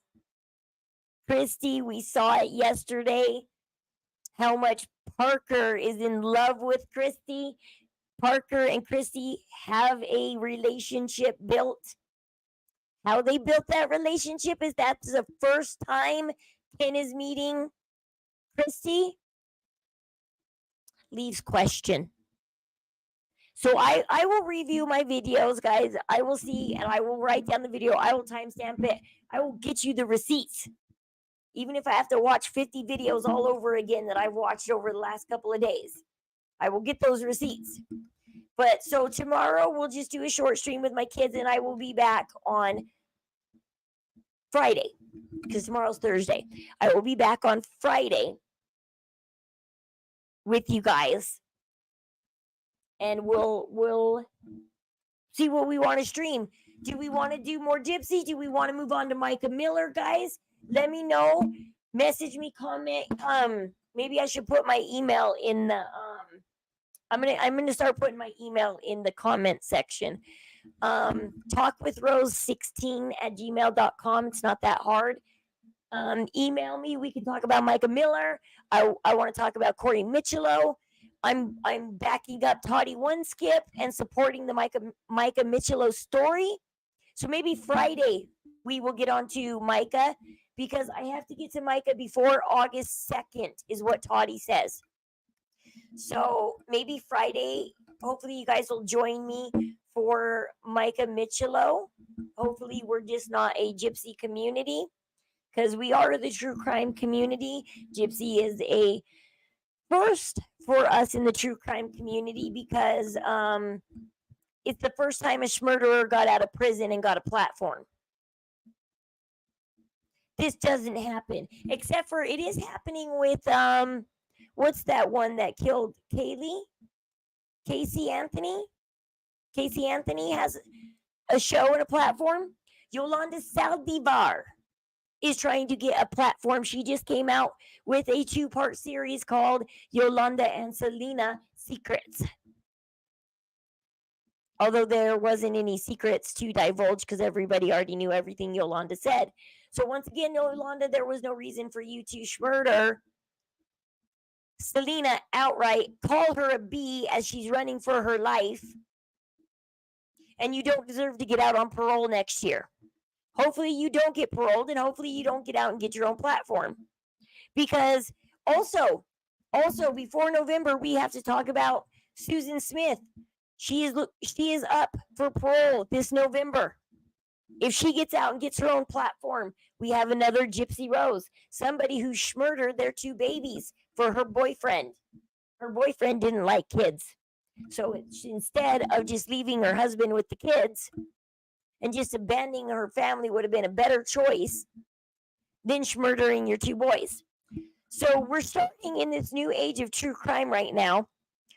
Christy. We saw it yesterday. How much Parker is in love with Christy. Parker and Christy have a relationship built. How they built that relationship is that's the first time Ken is meeting Christy. Leaves question. So I will review my videos, guys. I will see and I will write down the video. I will timestamp it. I will get you the receipts. Even if I have to watch 50 videos all over again that I've watched over the last couple of days, I will get those receipts. But so tomorrow we'll just do a short stream with my kids and I will be back on Friday because tomorrow's Thursday. I will be back on Friday with you guys. And we'll see what we want to stream. Do we want to do more Gypsy? Do we want to move on to Micah Miller, guys? Let me know. Message me, comment. Maybe I should put my email in the I'm gonna start putting my email in the comment section. talkwithrose16@gmail.com. It's not that hard. Email me. We can talk about Micah Miller. I want to talk about Corey Michelow. I'm backing up Toddy One Skip and supporting the Micah Michelow story. So maybe Friday we will get on to Micah because I have to get to Micah before August 2nd is what Toddy says. So maybe Friday, hopefully you guys will join me for Micah Michelow. Hopefully we're just not a Gypsy community because we are the true crime community. Gypsy is a first for us in the true crime community because it's the first time a murderer got out of prison and got a platform. This doesn't happen, except for it is happening with what's that one that killed Kaylee? Casey Anthony? Casey Anthony has a show and a platform. Yolanda Saldivar is trying to get a platform. She just came out with a 2-part series called Yolanda and Selena Secrets. Although there wasn't any secrets to divulge because everybody already knew everything Yolanda said. So once again, Yolanda, there was no reason for you to murder Selena outright, call her a B as she's running for her life. And you don't deserve to get out on parole next year. Hopefully you don't get paroled and hopefully you don't get out and get your own platform. Because also before November, we have to talk about Susan Smith. She is up for parole this November. If she gets out and gets her own platform, we have another Gypsy Rose, somebody who murdered their 2 babies for her boyfriend. Her boyfriend didn't like kids. So instead of just leaving her husband with the kids and just abandoning her family would have been a better choice than murdering your 2 boys. So we're starting in this new age of true crime right now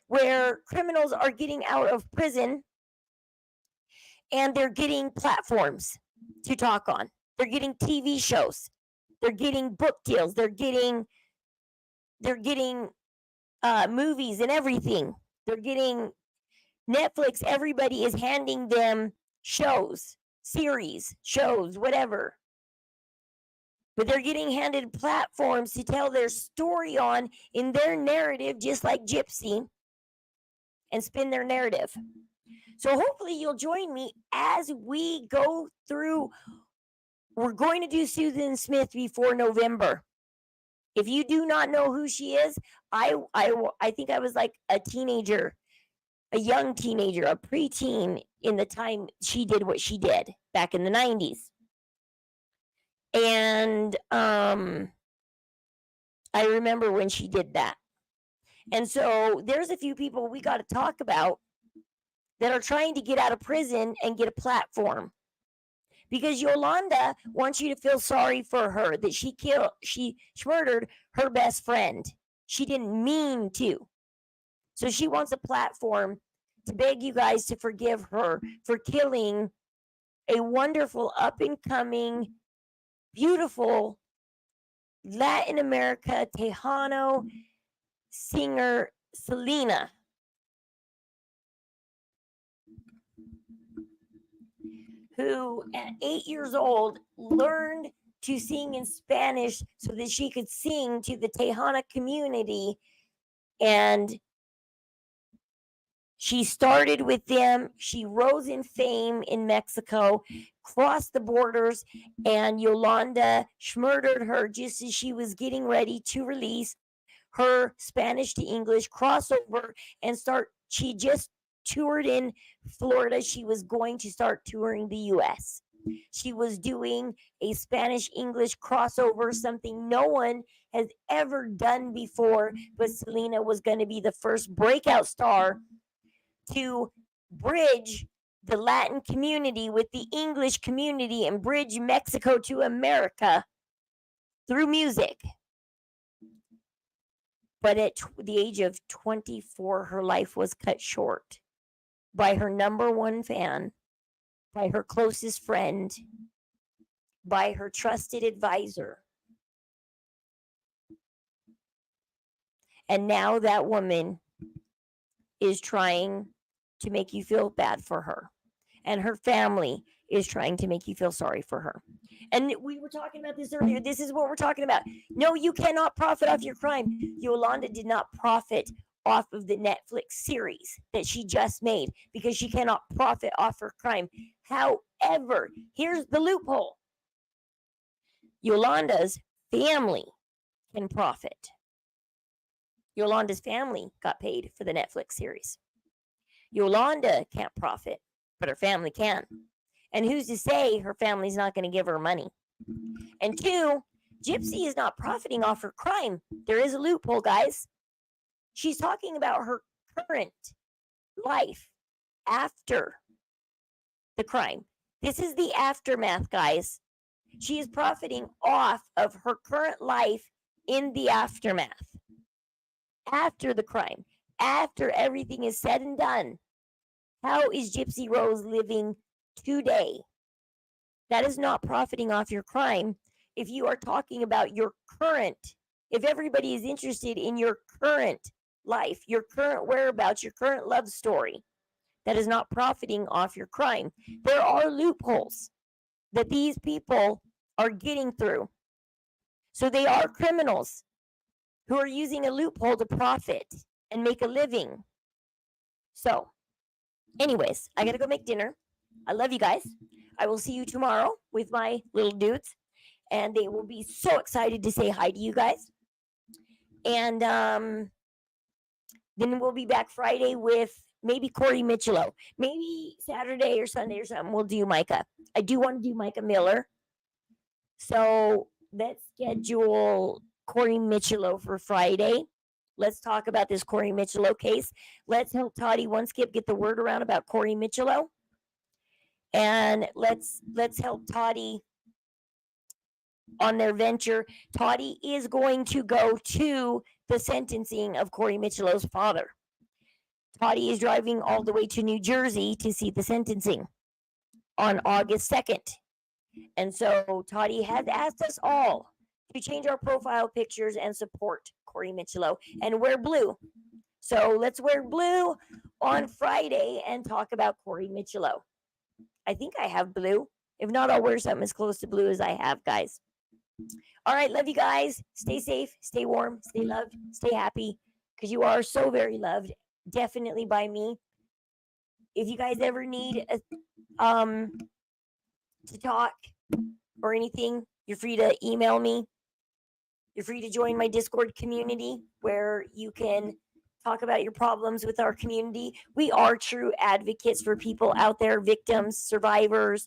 where criminals are getting out of prison and they're getting platforms to talk on. They're getting TV shows. They're getting book deals. They're getting movies and everything. They're getting Netflix. Everybody is handing them shows, series, shows, whatever. But they're getting handed platforms to tell their story on in their narrative, just like Gypsy, and spin their narrative. So hopefully you'll join me as we go through. We're going to do Susan Smith before November. If you do not know who she is, I think I was like a teenager, a young teenager, a preteen in the time she did what she did back in the 90s. And I remember when she did that. And so there's a few people we got to talk about that are trying to get out of prison and get a platform. Because Yolanda wants you to feel sorry for her that she murdered her best friend. She didn't mean to. So she wants a platform to beg you guys to forgive her for killing a wonderful, up and coming, beautiful Latin America Tejano singer, Selena. Who at 8 years old learned to sing in Spanish so that she could sing to the Tejana community. And she started with them. She rose in fame in Mexico, crossed the borders, and Yolanda murdered her just as she was getting ready to release her Spanish to English crossover and start. She just toured in Florida. She was going to start touring the US. She was doing a Spanish English crossover, something no one has ever done before, but Selena was going to be the first breakout star to bridge the Latin community with the English community and bridge Mexico to America through music. But at the age of 24, her life was cut short by her number one fan, by her closest friend, by her trusted advisor. And now that woman is trying to make you feel bad for her. And her family is trying to make you feel sorry for her. And we were talking about this earlier. This is what we're talking about. No, you cannot profit off your crime. Yolanda did not profit off of the Netflix series that she just made because she cannot profit off her crime. However, here's the loophole. Yolanda's family can profit. Yolanda's family got paid for the Netflix series. Yolanda can't profit, but her family can. And who's to say her family's not going to give her money? And two, Gypsy is not profiting off her crime. There is a loophole, guys. She's talking about her current life after the crime. This is the aftermath, guys. She is profiting off of her current life in the aftermath. After the crime, after everything is said and done. How is Gypsy Rose living today? That is not profiting off your crime. If you are talking about your current, if everybody is interested in your current life, your current whereabouts, your current love story, that is not profiting off your crime. There are loopholes that these people are getting through. So they are criminals who are using a loophole to profit and make a living. So, anyways, I gotta go make dinner. I love you guys. I will see you tomorrow with my little dudes, and they will be so excited to say hi to you guys. And then we'll be back Friday with maybe Corey Michelow. Maybe Saturday or Sunday or something, we'll do Micah. I do want to do Micah Miller. So let's schedule Corey Michelow for Friday. Let's talk about this Corey Michelow case. Let's help Toddy One Skip get the word around about Corey Michelow. And let's help Toddy on their venture. Toddy is going to go to the sentencing of Corey Michelow's father. Toddy is driving all the way to New Jersey to see the sentencing on August 2nd. And so Toddy has asked us all to change our profile pictures and support Corey Michelow and wear blue. So let's wear blue on Friday and talk about Corey Michelow. I think I have blue. If not, I'll wear something as close to blue as I have, guys. All right, love you guys. Stay safe, stay warm, stay loved, stay happy, because you are so very loved, definitely by me. If you guys ever need to talk or anything, you're free to email me. You're free to join my Discord community where you can talk about your problems with our community. We are true advocates for people out there, victims, survivors,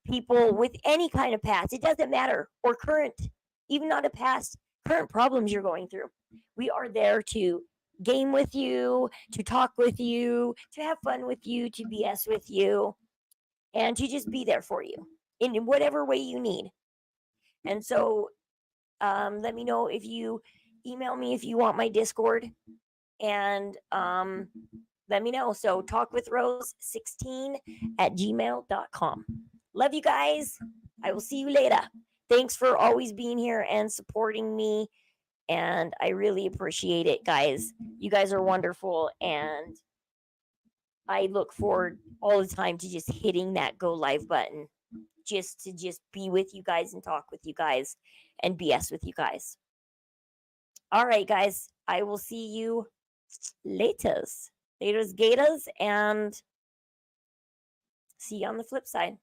people with any kind of past. It doesn't matter, or current, even not a past, current problems you're going through. We are there to game with you, to talk with you, to have fun with you, to BS with you, and to just be there for you in whatever way you need. And so let me know if you email me if you want my Discord, and let me know. So talkwithrose16@gmail.com. Love you guys. I will see you later. Thanks for always being here and supporting me. And I really appreciate it, guys. You guys are wonderful. And I look forward all the time to just hitting that go live button, just to just be with you guys and talk with you guys and BS with you guys. All right, guys. I will see you laters, gators, and see you on the flip side.